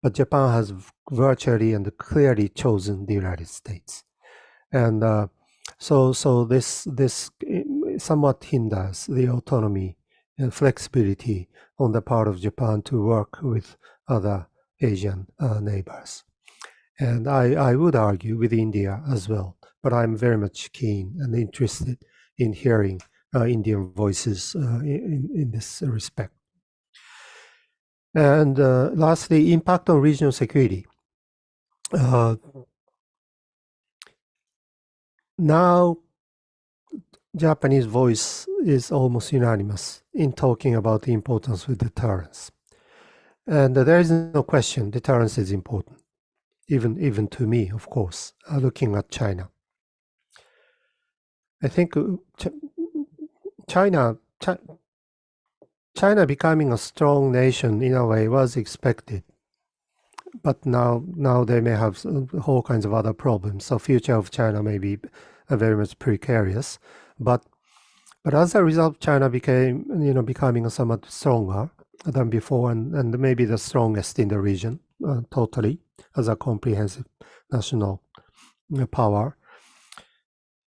But Japan has virtually and clearly chosen the United States. And so this somewhat hinders the autonomy and flexibility on the part of Japan to work with other Asian neighbors. And I would argue with India as well, but I'm very much keen and interested in hearing Indian voices in this respect. And lastly, impact on regional security. Now, Japanese voice is almost unanimous in talking about the importance of deterrence. And there is no question deterrence is important, even to me, of course, looking at China. I think China becoming a strong nation in a way was expected. But now they may have whole kinds of other problems. So future of China may be very much precarious. But as a result, China becoming somewhat stronger than before, and maybe the strongest in the region, totally, as a comprehensive national power.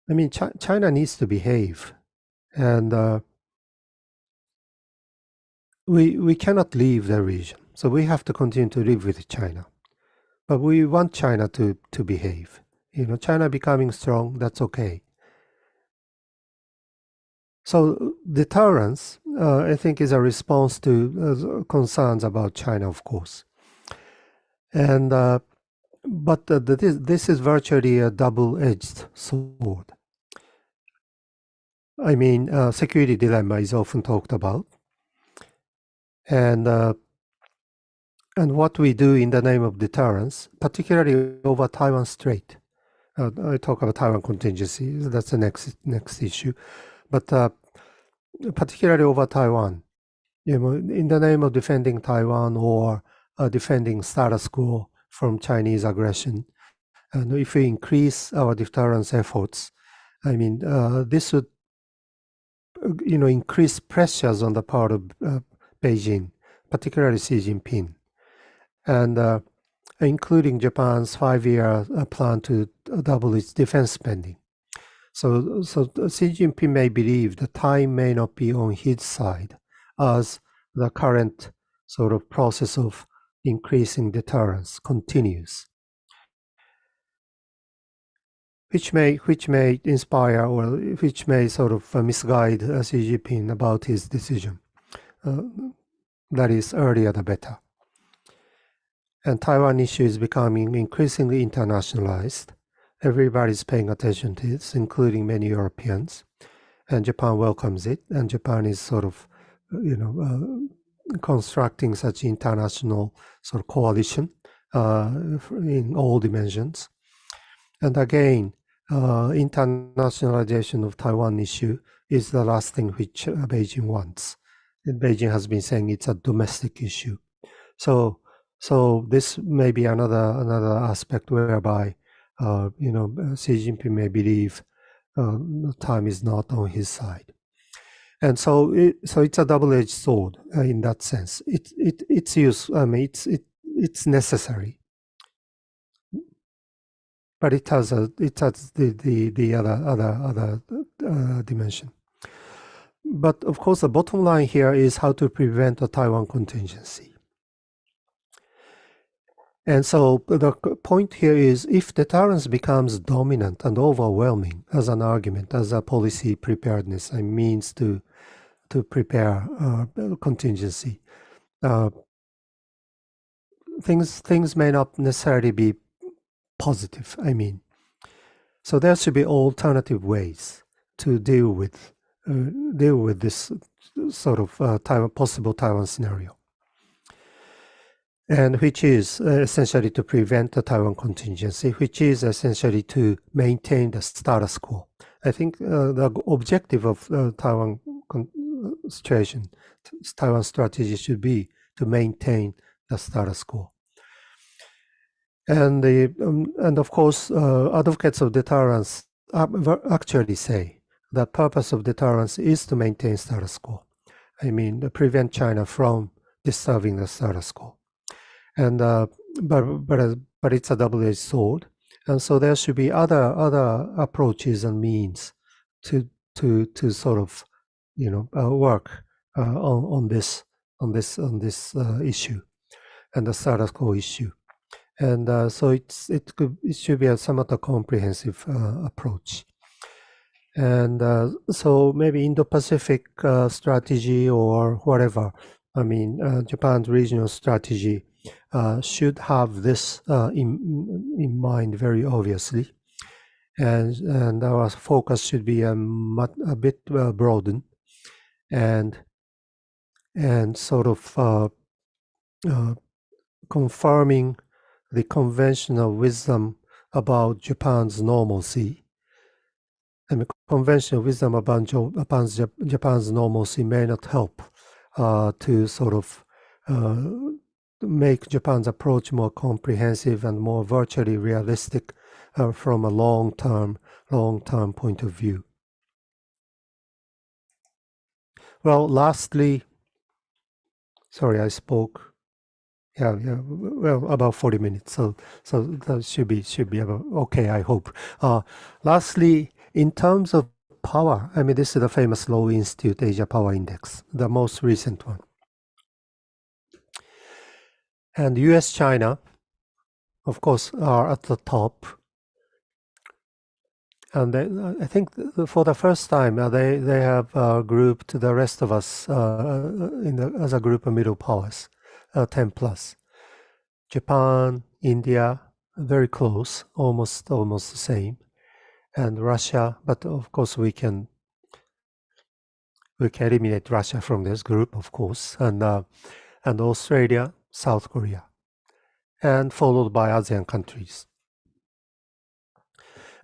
I mean, China needs to behave, and we cannot leave the region. So we have to continue to live with China. But we want China to behave. China becoming strong, that's okay. So deterrence, I think, is a response to concerns about China, of course. And but this is virtually a double-edged sword. I mean, security dilemma is often talked about. And what we do in the name of deterrence, particularly over Taiwan Strait. I talk about Taiwan contingency, that's the next issue. But particularly over Taiwan, in the name of defending Taiwan or defending status quo from Chinese aggression, and if we increase our deterrence efforts, I mean, this would, increase pressures on the part of Beijing, particularly Xi Jinping, and including Japan's 5-year plan to double its defense spending. So Xi Jinping may believe the time may not be on his side as the current sort of process of increasing deterrence continues, which may inspire or which may sort of misguide Xi Jinping about his decision. That is, earlier the better. And Taiwan issue is becoming increasingly internationalized. Everybody's paying attention to it, including many Europeans, and Japan welcomes it. And Japan is sort of, constructing such international sort of coalition in all dimensions. And again, internationalization of Taiwan issue is the last thing which Beijing wants. And Beijing has been saying it's a domestic issue. So this may be another aspect whereby Xi Jinping may believe time is not on his side, and so it's a double-edged sword in that sense. It's use. I mean, it's necessary, but it has the other dimension. But of course, the bottom line here is how to prevent a Taiwan contingency. And so the point here is, if deterrence becomes dominant and overwhelming as an argument, as a policy preparedness, and means to prepare contingency, things may not necessarily be positive. I mean, so there should be alternative ways to deal with this sort of possible Taiwan scenario, and which is essentially to prevent the Taiwan contingency, which is essentially to maintain the status quo. I think the objective of Taiwan situation, Taiwan strategy, should be to maintain the status quo. And of course, advocates of deterrence actually say the purpose of deterrence is to maintain status quo. I mean, to prevent China from disturbing the status quo. And but it's a double-edged sword, and so there should be other approaches and means to sort of work on this issue and the status quo issue, and so it should be a somewhat a comprehensive approach. And so maybe Indo-Pacific strategy or whatever. I mean, Japan's regional strategy should have this in mind very obviously, and our focus should be a bit broadened, and sort of confirming the conventional wisdom about Japan's normalcy. And conventional wisdom about Japan's normalcy may not help to sort of make Japan's approach more comprehensive and more virtually realistic from a long-term point of view. Well, lastly, sorry, I spoke. Yeah. Well, about 40 minutes. So that should be about okay, I hope. Lastly, in terms of power, I mean, this is the famous Law Institute Asia Power Index, the most recent one. And US, China, of course, are at the top. And I think for the first time, they have grouped the rest of us as a group of middle powers, 10 plus. Japan, India, very close, almost the same. And Russia, but of course we can eliminate Russia from this group, of course, and Australia, South Korea, and followed by ASEAN countries.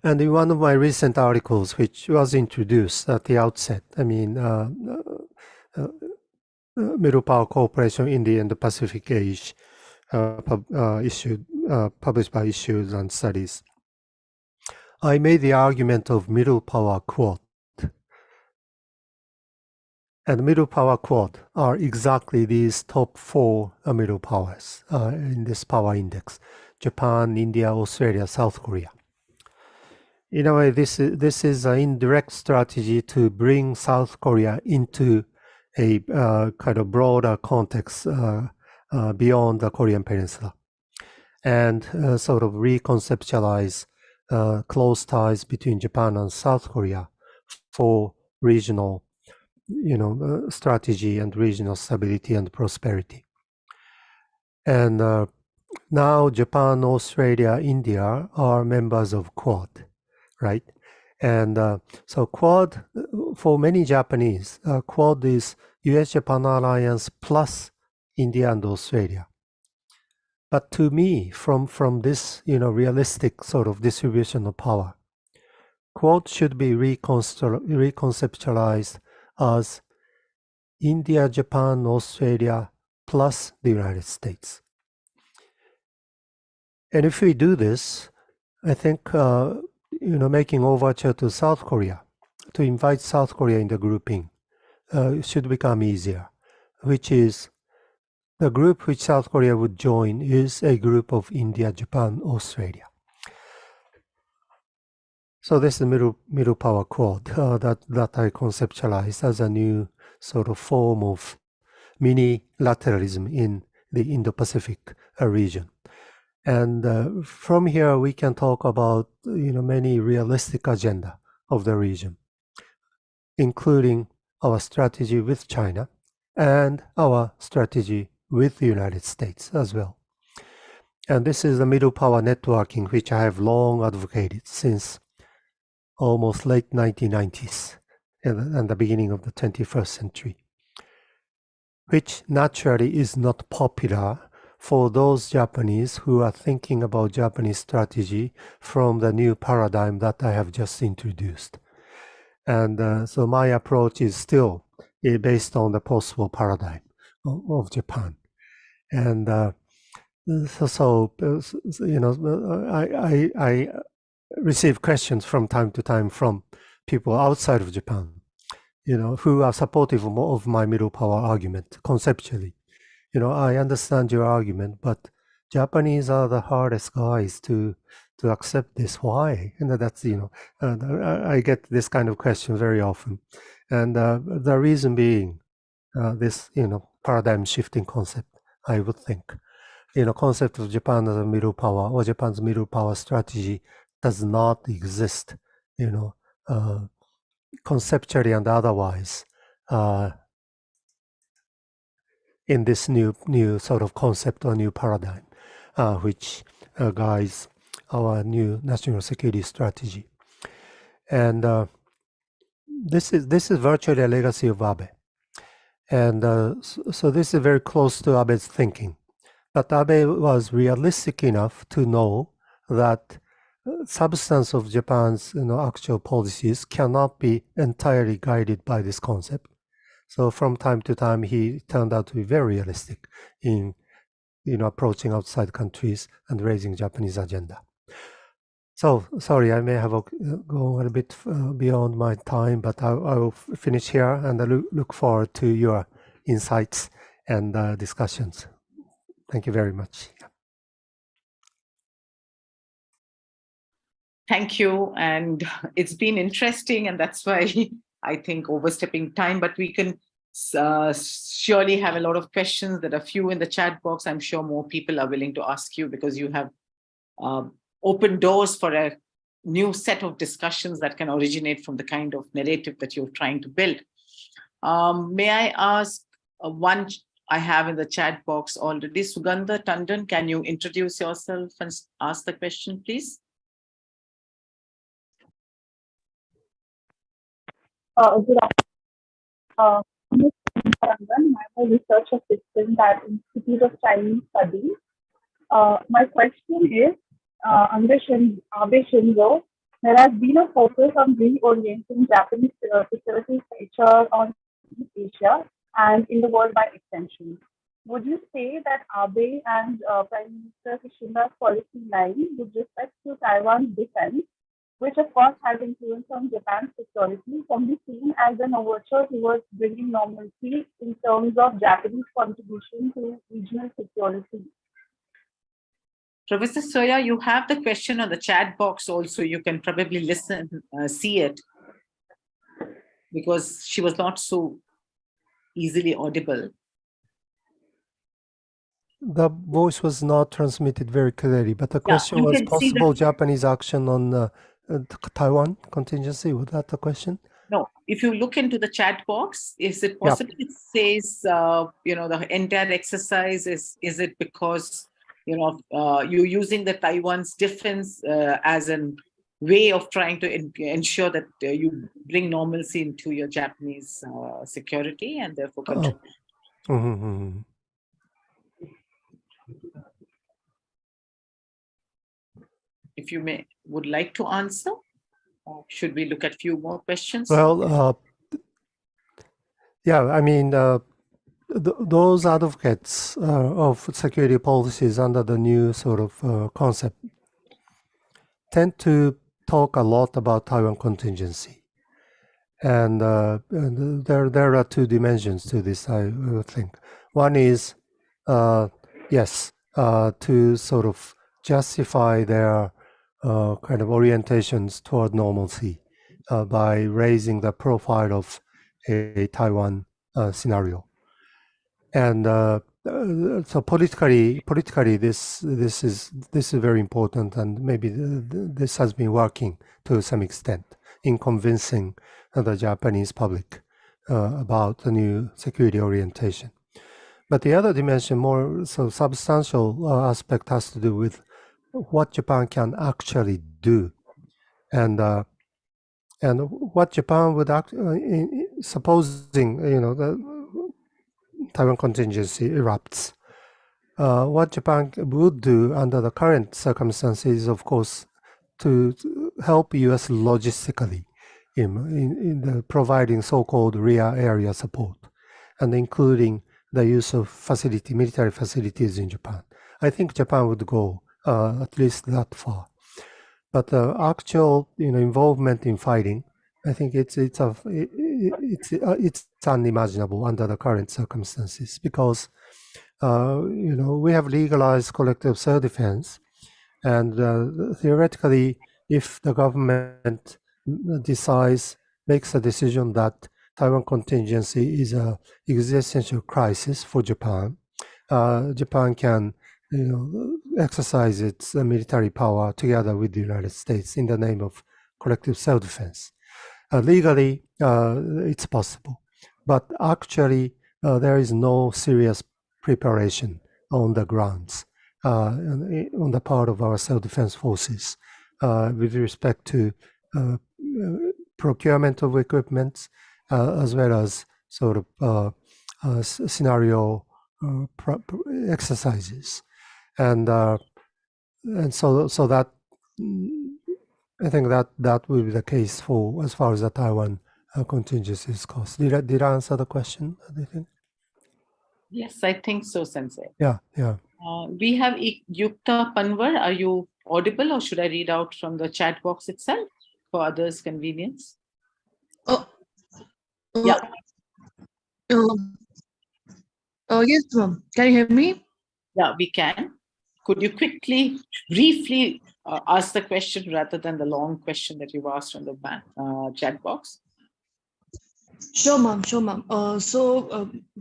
And in one of my recent articles, which was introduced at the outset, I mean, Middle Power Cooperation in the Indo-Pacific Age, published by Issues and Studies, I made the argument of middle power quad. And middle power quad are exactly these top 4 middle powers in this power index: Japan, India, Australia, South Korea. In a way, this is an indirect strategy to bring South Korea into a kind of broader context beyond the Korean Peninsula, and sort of reconceptualize close ties between Japan and South Korea for regional, strategy and regional stability and prosperity. And now Japan, Australia, India are members of Quad, right? And so Quad, for many Japanese, Quad is US-Japan alliance plus India and Australia. But to me, from this realistic sort of distribution of power, quote should be reconceptualized as India, Japan, Australia, plus the United States. And if we do this, I think making overture to South Korea, to invite South Korea in the grouping, should become easier, which is the group which South Korea would join is a group of India, Japan, Australia. So this is the middle power quad that I conceptualized as a new sort of form of mini-lateralism in the Indo-Pacific region. And from here, we can talk about many realistic agenda of the region, including our strategy with China and our strategy with the United States as well. And this is the middle power networking, which I have long advocated since almost late 1990s and the beginning of the 21st century, which naturally is not popular for those Japanese who are thinking about Japanese strategy from the new paradigm that I have just introduced. And so my approach is still based on the post-war paradigm of Japan. And I receive questions from time to time from people outside of Japan, who are supportive of my middle power argument conceptually. I understand your argument, but Japanese are the hardest guys to accept this. Why? And that's, I get this kind of question very often. And the reason being this, paradigm shifting concept, I would think. Concept of Japan as a middle power or Japan's middle power strategy does not exist, conceptually and otherwise, in this new sort of concept or new paradigm, which guides our new national security strategy. And this is virtually a legacy of Abe. And so this is very close to Abe's thinking. But Abe was realistic enough to know that substance of Japan's actual policies cannot be entirely guided by this concept. So from time to time, he turned out to be very realistic in approaching outside countries and raising Japanese agenda. So sorry, I may have gone a bit beyond my time, but I will finish here, and I look forward to your insights and discussions. Thank you very much. Thank you. And it's been interesting, and that's why I think overstepping time, but we can surely have a lot of questions. There are few in the chat box. I'm sure more people are willing to ask you because you have opened doors for a new set of discussions that can originate from the kind of narrative that you're trying to build. May I ask one I have in the chat box already. Sugandha Tandon, can you introduce yourself and ask the question, please? Good afternoon. I'm a research assistant at Institute of Chinese Studies. My question is, under Abe Shinzo, there has been a focus on reorienting Japanese security culture on East Asia and in the world by extension. Would you say that Abe and Prime Minister Kishida's policy line with respect to Taiwan's defense, which of course has influence on Japan's security, can be seen as an overture towards bringing normalcy in terms of Japanese contribution to regional security? Professor Soya, you have the question on the chat box also. You can probably listen, see it, because she was not so easily audible. The voice was not transmitted very clearly, but the question was possible Japanese action on Taiwan contingency. Was that the question? No, if you look into the chat box, is it possible? Yep. It says, the entire exercise is it because, you're using the Taiwan's defense as a way of trying to ensure that you bring normalcy into your Japanese security and therefore contribute. if you would like to answer, or should we look at a few more questions? Well, yeah, I mean, those advocates of security policies under the new sort of concept tend to talk a lot about Taiwan contingency. And there are two dimensions to this, I think. One is, yes, to sort of justify their kind of orientations toward normalcy by raising the profile of a Taiwan scenario. And so politically, this is very important, and maybe this has been working to some extent in convincing the Japanese public about the new security orientation. But the other dimension, more so substantial aspect, has to do with what Japan can actually do, and what Japan would supposing the Taiwan contingency erupts. What Japan would do under the current circumstances, of course, to help U.S. logistically in the providing so-called rear area support, and including the use of military facilities in Japan. I think Japan would go at least that far. But the actual involvement in fighting, I think it's unimaginable under the current circumstances, because we have legalized collective self-defense, and theoretically, if the government makes a decision that Taiwan contingency is an existential crisis for Japan, Japan can exercise its military power together with the United States in the name of collective self-defense. Legally, it's possible, but actually, there is no serious preparation on the grounds on the part of our self-defense forces with respect to procurement of equipment, as well as sort of scenario exercises, and so that I think that will be the case for as far as the Taiwan contingency is concerned. Did I answer the question? Do you think? Yes, I think so, Sensei. Yeah. We have Yukta Panwar. Are you audible, or should I read out from the chat box itself for others' convenience? Yeah. Yes, ma'am. Can you hear me? Yeah, we can. Could you quickly, briefly ask the question rather than the long question that you've asked on the chat box? Sure, ma'am.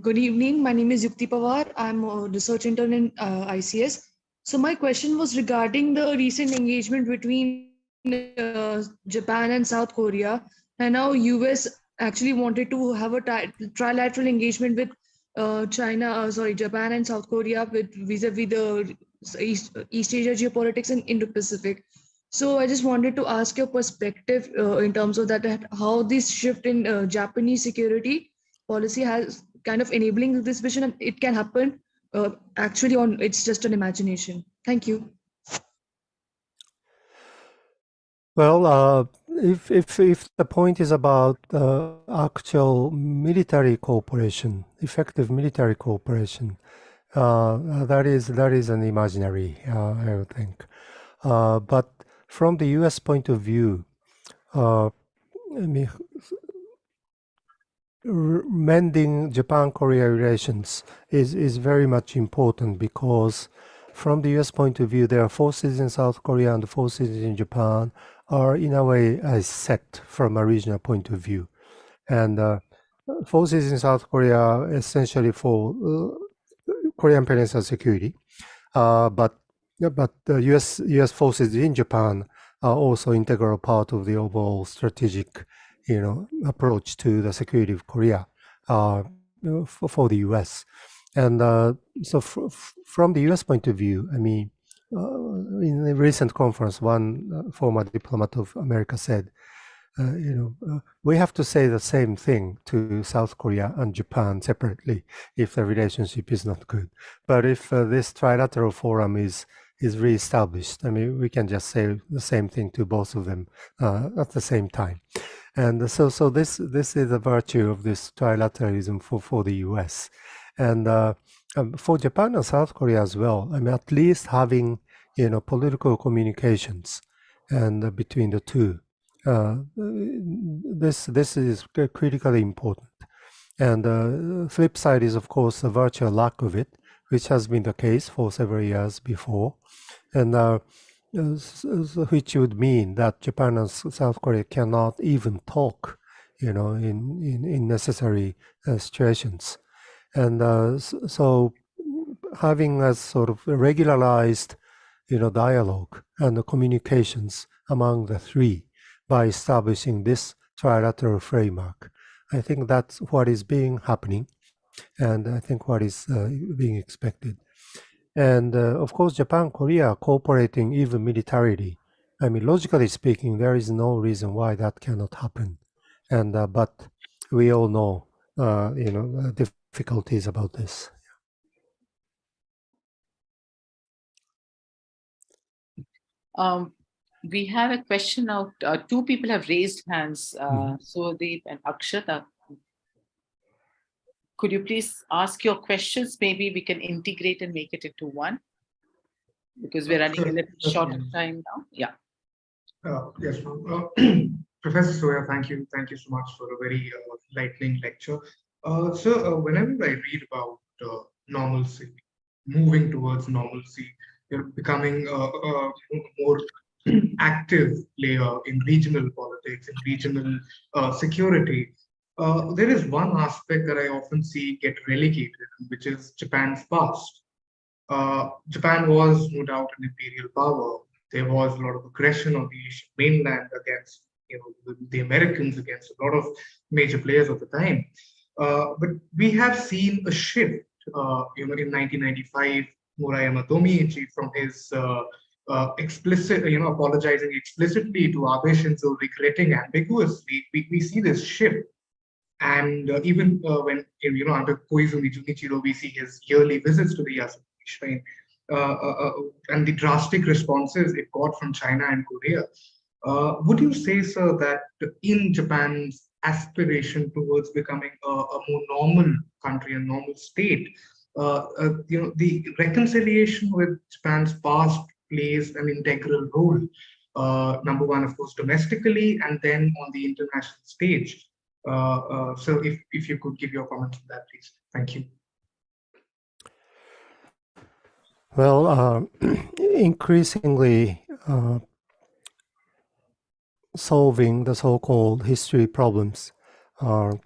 Good evening. My name is Yukti Pawar. I'm a research intern in ICS. So my question was regarding the recent engagement between Japan and South Korea, and now US actually wanted to have a trilateral engagement with Japan and South Korea with vis-a-vis the East Asia geopolitics and Indo-Pacific. So I just wanted to ask your perspective in terms of that, how this shift in Japanese security policy has kind of enabling this vision, and it can happen actually it's just an imagination. Thank you. Well, if the point is about actual military cooperation, effective military cooperation, that is an imaginary, I would think. But from the U.S. point of view, mending Japan-Korea relations is very much important, because from the U.S. point of view, there are forces in South Korea and forces in Japan are in a way set from a regional point of view. And forces in South Korea essentially for Korean Peninsula security, but the U.S. forces in Japan are also integral part of the overall strategic, approach to the security of Korea for the U.S. And so from the U.S. point of view, I mean, in a recent conference, one former diplomat of America said, we have to say the same thing to South Korea and Japan separately if the relationship is not good. But if this trilateral forum is is reestablished. I mean, we can just say the same thing to both of them at the same time. And so this is a virtue of this trilateralism for the U.S. And for Japan and South Korea as well. I mean, at least having political communications and between the two. This is critically important. And the flip side is, of course, the virtual lack of it, which has been the case for several years before, and which would mean that Japan and South Korea cannot even talk, in necessary situations. And so having a sort of regularized, dialogue and the communications among the three by establishing this trilateral framework, I think that's what is happening, and I think what is being expected. And of course, Japan, Korea cooperating even militarily. I mean, logically speaking, there is no reason why that cannot happen. And but we all know, difficulties about this. We have a question now. Two people have raised hands, Sudeep and Akshat. Could you please ask your questions? Maybe we can integrate and make it into one, because we're running a little short of time now. Yeah. Yes, Professor Soya, thank you so much for a very enlightening lecture. So whenever I read about normalcy, moving towards normalcy, becoming a more active player in regional politics, in regional security, there is one aspect that I often see get relegated, which is Japan's past. Japan was no doubt an imperial power. There was a lot of aggression on the Asian mainland against the Americans, against a lot of major players of the time. But we have seen a shift. In 1995, Murayama Tomiichi, from his explicit, apologizing explicitly to Abe Shinzo, regretting ambiguously, we see this shift. And even when, under Koizumi Junichiro, we see his yearly visits to the Yasukuni Shrine, and the drastic responses it got from China and Korea. Would you say, sir, that in Japan's aspiration towards becoming a more normal country, a normal state, the reconciliation with Japan's past plays an integral role? Number one, of course, domestically, and then on the international stage. So if you could give your comments on that, please. Thank you. Well, increasingly solving the so-called history problems are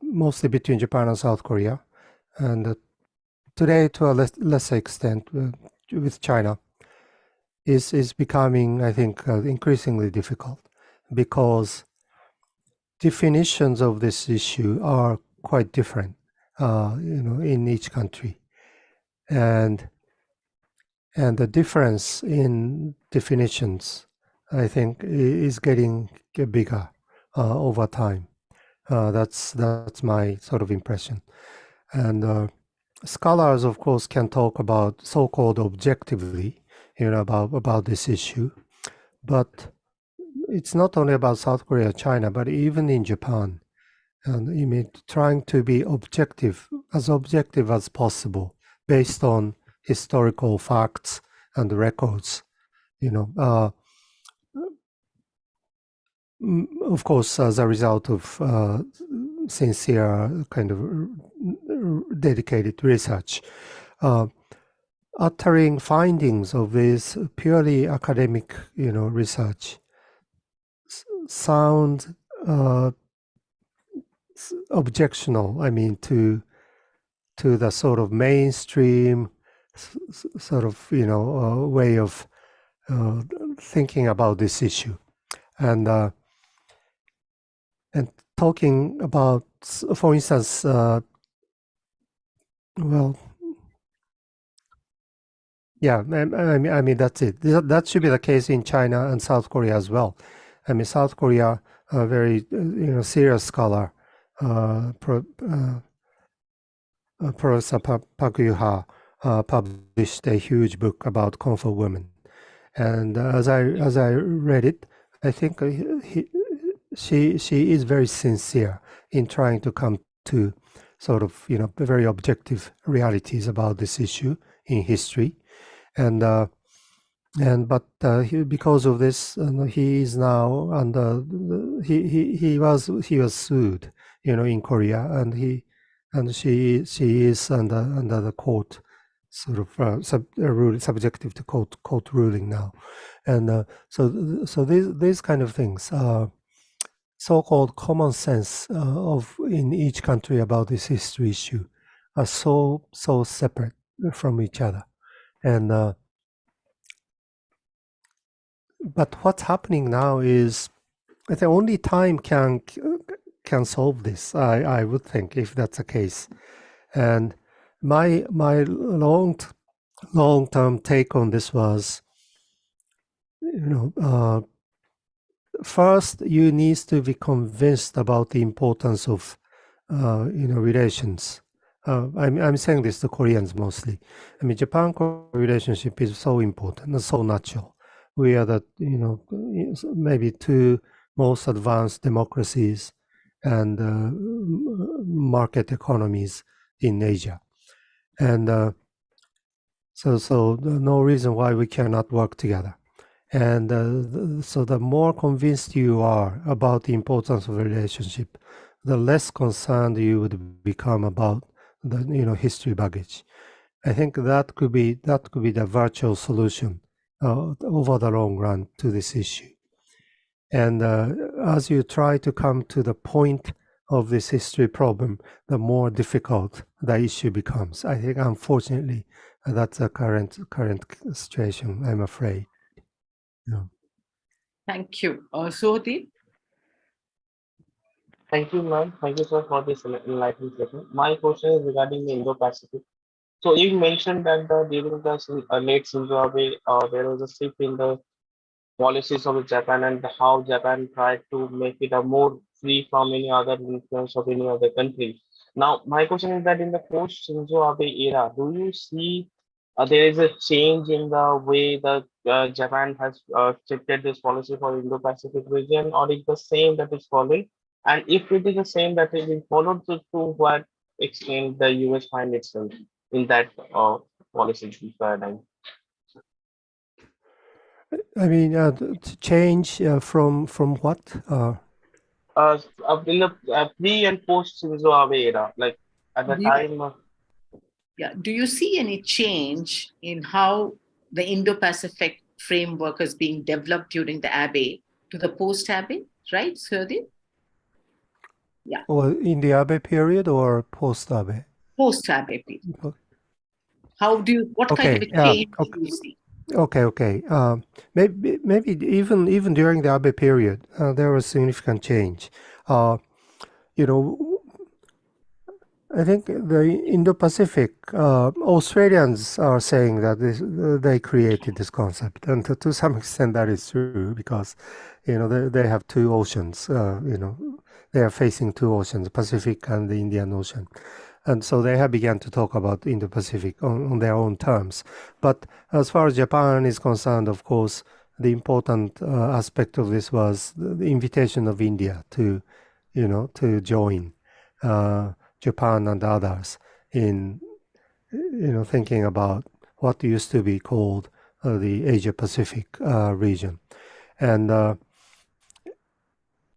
mostly between Japan and South Korea, and today to a lesser extent with China is becoming, I think, increasingly difficult, because definitions of this issue are quite different, in each country, and the difference in definitions, I think, is getting bigger over time. That's my sort of impression, and scholars, of course, can talk about so-called objectively, about this issue, but it's not only about South Korea, China, but even in Japan, and trying to be objective as possible based on historical facts and records. Of course, as a result of sincere kind of dedicated research, uttering findings of this purely academic, research sound objectional. I mean, to the sort of mainstream sort of way of thinking about this issue, and talking about, for instance, yeah, I mean that's it. That should be the case in China and South Korea as well. I mean, South Korea, a very serious scholar, Professor Park Yu-ha, published a huge book about comfort women. And as I read it, I think she is very sincere in trying to come to sort of very objective realities about this issue in history, and because of this, he is now under he was sued, in Korea, and she is under the court sort of subjective to court ruling now, and so these kind of things, so-called common sense of in each country about this history issue are so separate from each other, and but what's happening now is I think only time can solve this. I would think, if that's the case, and my long-term take on this was, first you need to be convinced about the importance of relations. I'm saying this to Koreans mostly. I mean, Japan-Korea relationship is so important and so natural. We are the maybe two most advanced democracies and market economies in Asia, and so no reason why we cannot work together. And so the more convinced you are about the importance of a relationship, the less concerned you would become about the history baggage. I think that could be the virtual solution over the long run to this issue. And as you try to come to the point of this history problem, the more difficult the issue becomes. I think, unfortunately, that's the current situation, I'm afraid. Yeah. Thank you. Suhadip? Thank you, ma'am. Thank you, sir, for this enlightening session. My question is regarding the Indo-Pacific. So you mentioned that during the late Shinzo Abe, there was a shift in the policies of Japan and how Japan tried to make it a more free from any other influence of any other country. Now, my question is that in the post Shinzo Abe era, do you see there is a change in the way that Japan has shifted this policy for Indo-Pacific region, or is the same that is following? And if it is the same that is being followed, to what extent the US find itself in that policy paradigm? I mean, to change from what? In the pre and post Shinzo Abe era, like at the time. Yeah. Do you see any change in how the Indo-Pacific framework is being developed during the Abe to the post-Abe, right, Suhadip? Yeah. Or in the Abe period or post-Abe? Post-Abe period. What kind of a change do you see? Okay. Maybe even during the Abe period, there was significant change. I think the Indo-Pacific, Australians are saying that they created this concept, and to some extent that is true, because they have two oceans. They are facing two oceans, Pacific and the Indian Ocean. And so they have begun to talk about Indo-Pacific on their own terms. But as far as Japan is concerned, of course, the important aspect of this was the invitation of India to join Japan and others in thinking about what used to be called the Asia-Pacific region, and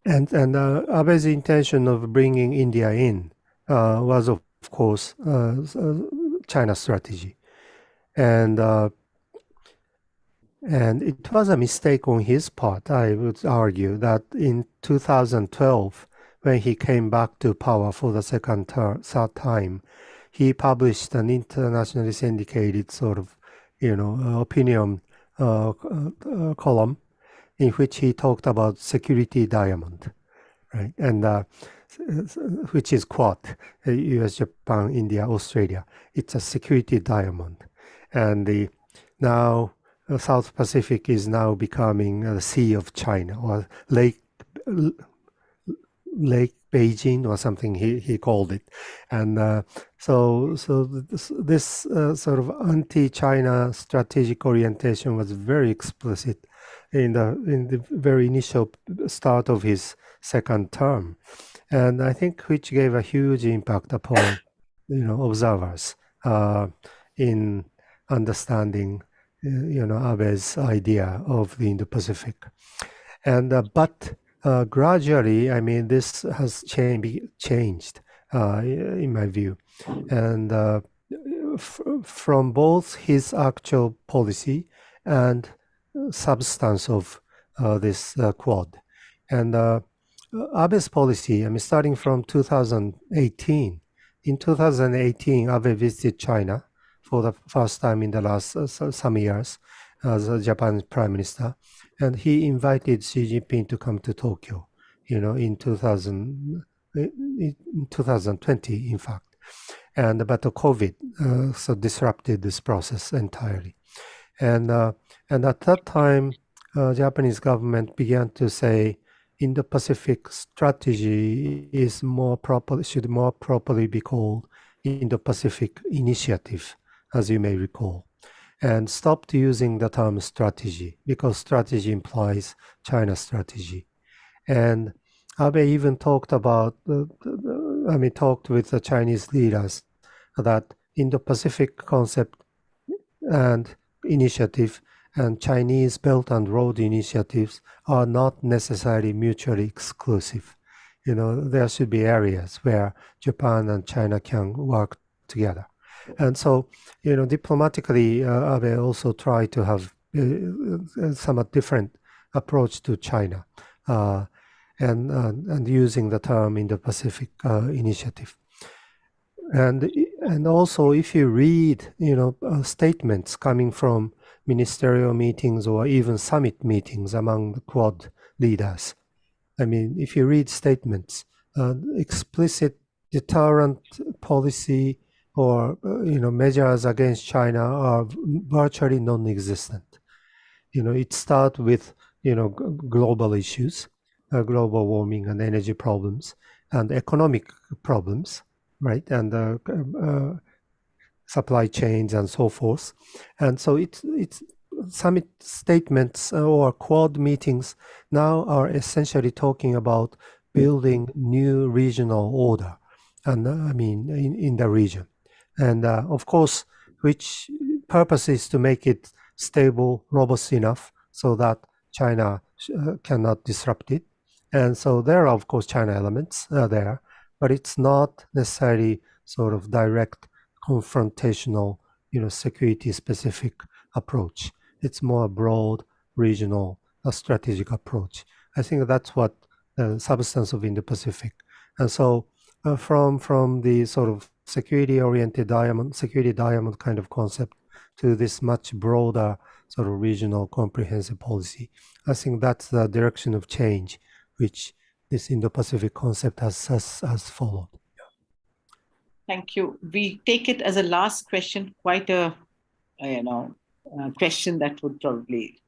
Abe's intention of bringing India in was, of course, China's strategy, and it was a mistake on his part. I would argue that in 2012, when he came back to power for the third time, he published an internationally syndicated sort of opinion column in which he talked about security diamond, right? And which is Quad, US, Japan, India, Australia. It's a security diamond. And now the South Pacific is now becoming the Sea of China, or Lake Lake Beijing or something he called it, and so this sort of anti-China strategic orientation was very explicit in the very initial start of his second term, and I think which gave a huge impact upon observers in understanding Abe's idea of the Indo-Pacific, and but gradually, I mean, this has changed in my view, and from both his actual policy and substance of this Quad. And Abe's policy, I mean, starting from 2018, in 2018, Abe visited China for the first time in the last some years as a Japan's prime minister, and he invited Xi Jinping to come to Tokyo, in 2020, in fact. But the COVID so disrupted this process entirely. And at that time, Japanese government began to say Indo-Pacific strategy should more properly be called Indo-Pacific Initiative, as you may recall, and stopped using the term strategy because strategy implies China strategy. And Abe even talked about, talked with the Chinese leaders that Indo-Pacific concept and initiative and Chinese Belt and Road initiatives are not necessarily mutually exclusive. There should be areas where Japan and China can work together. And so, diplomatically, Abe also tried to have a somewhat different approach to China, and using the term Indo-Pacific Initiative. And also, if you read, statements coming from ministerial meetings or even summit meetings among the Quad leaders, I mean, if you read statements, explicit deterrent policy or measures against China are virtually non-existent. It starts with global issues, global warming and energy problems, and economic problems, right? And supply chains and so forth. And so it's summit statements or Quad meetings now are essentially talking about building new regional order, and in the region. And of course, which purpose is to make it stable, robust enough so that China cannot disrupt it. And so there are, of course, China elements there, but it's not necessarily sort of direct confrontational, security-specific approach. It's more a broad, regional, strategic approach. I think that's what the substance of Indo-Pacific. And so from the sort of security-oriented security diamond kind of concept to this much broader sort of regional comprehensive policy, I think that's the direction of change which this Indo-Pacific concept has followed. Thank you. We take it as a last question, quite a question that would probably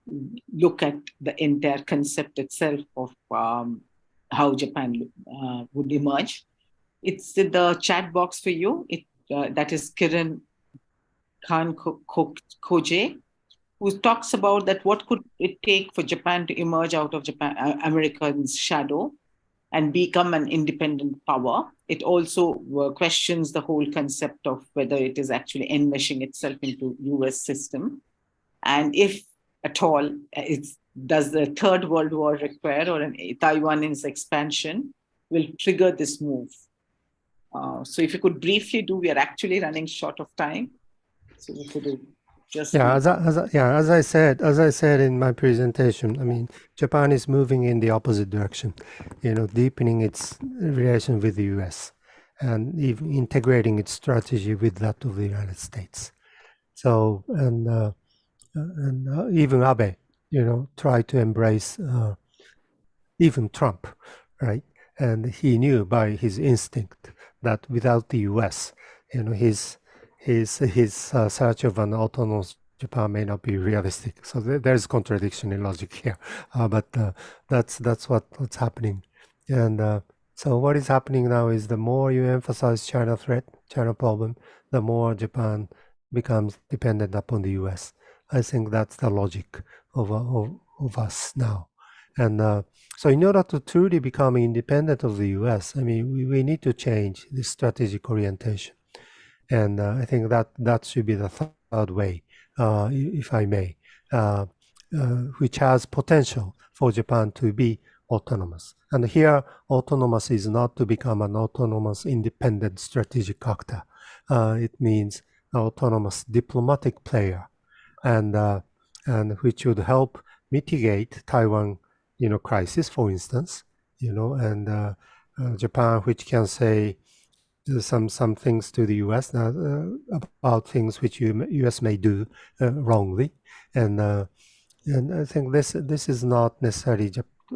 look at the entire concept itself of how Japan would emerge. It's in the chat box for you. That is Kiran Khan Koje, who talks about that what could it take for Japan to emerge out of America's shadow and become an independent power. It also questions the whole concept of whether it is actually enmeshing itself into US system. And if at all, does the Third World War require or Taiwan's expansion will trigger this move? So if you could briefly do, we are actually running short of time. So we could just... Yeah, as I said in my presentation, I mean, Japan is moving in the opposite direction, deepening its relation with the US and even integrating its strategy with that of the United States. So, and even Abe, tried to embrace even Trump, right? And he knew by his instinct that without the US, his search of an autonomous Japan may not be realistic. So there's contradiction in logic here, but that's what's happening. And So what is happening now is the more you emphasize China threat, China problem, the more Japan becomes dependent upon the US. I think that's the logic of us now. And so in order to truly become independent of the US, I mean, we need to change the strategic orientation. And I think that should be the third way, if I may, which has potential for Japan to be autonomous. And here, autonomous is not to become an autonomous, independent strategic actor. It means an autonomous diplomatic player, and which would help mitigate Taiwan, crisis, for instance, and Japan, which can say some things to the U.S. About things which U.S. may do wrongly, and I think this is not necessarily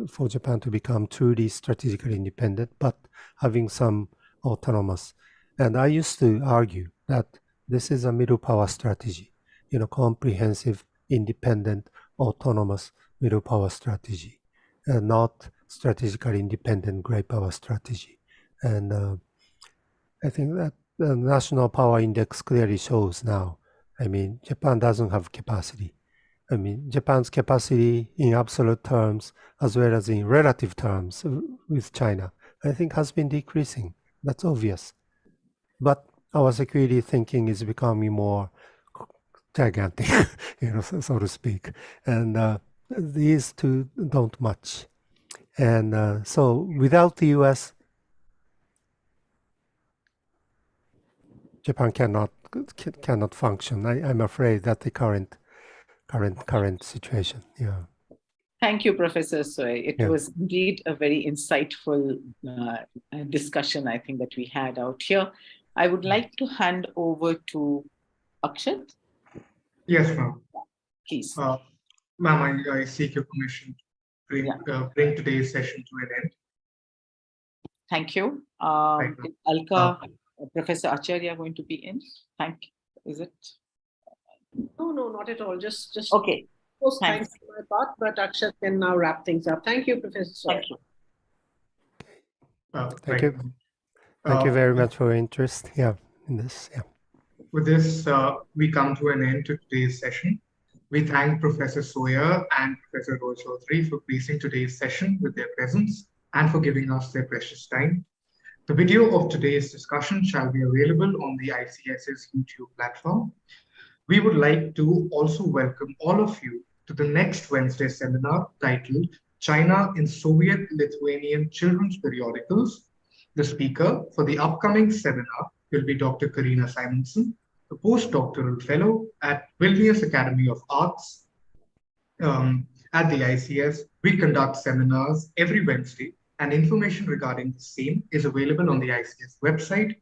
for Japan to become truly strategically independent, but having some autonomous. And I used to argue that this is a middle power strategy, comprehensive, independent, autonomous middle power strategy, not strategically independent great power strategy. And I think that the national power index clearly shows now. I mean, Japan doesn't have capacity. I mean, Japan's capacity in absolute terms, as well as in relative terms with China, I think has been decreasing. That's obvious. But our security thinking is becoming more gigantic, so to speak. And these two don't match. And so without the US, Japan cannot function. I'm afraid that the current situation. Yeah. Thank you, Professor Soy. It was indeed a very insightful discussion, I think, that we had out here. I would like to hand over to Akshat. Yes, ma'am. Please. Ma'am, I seek your permission to bring today's session to an end. Thank you. Thank you. Alka, Professor Acharya going to be in? Is it? No, not at all. Just okay. Thanks for my part, but Akshat can now wrap things up. Thank you, Professor Soy. Thank you. Thank you. Thank you very much for your interest in this. Yeah. With this, we come to an end to today's session. We thank Professor Soya and Professor Roy Chaudhary for gracing today's session with their presence and for giving us their precious time. The video of today's discussion shall be available on the ICS's YouTube platform. We would like to also welcome all of you to the next Wednesday seminar titled China in Soviet-Lithuanian Children's Periodicals. The speaker for the upcoming seminar will be Dr. Karina Simonson, a postdoctoral fellow at Vilnius Academy of Arts. At the ICS, we conduct seminars every Wednesday, and information regarding the same is available on the ICS website.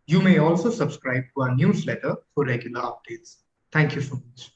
You may also subscribe to our newsletter for regular updates. Thank you so much.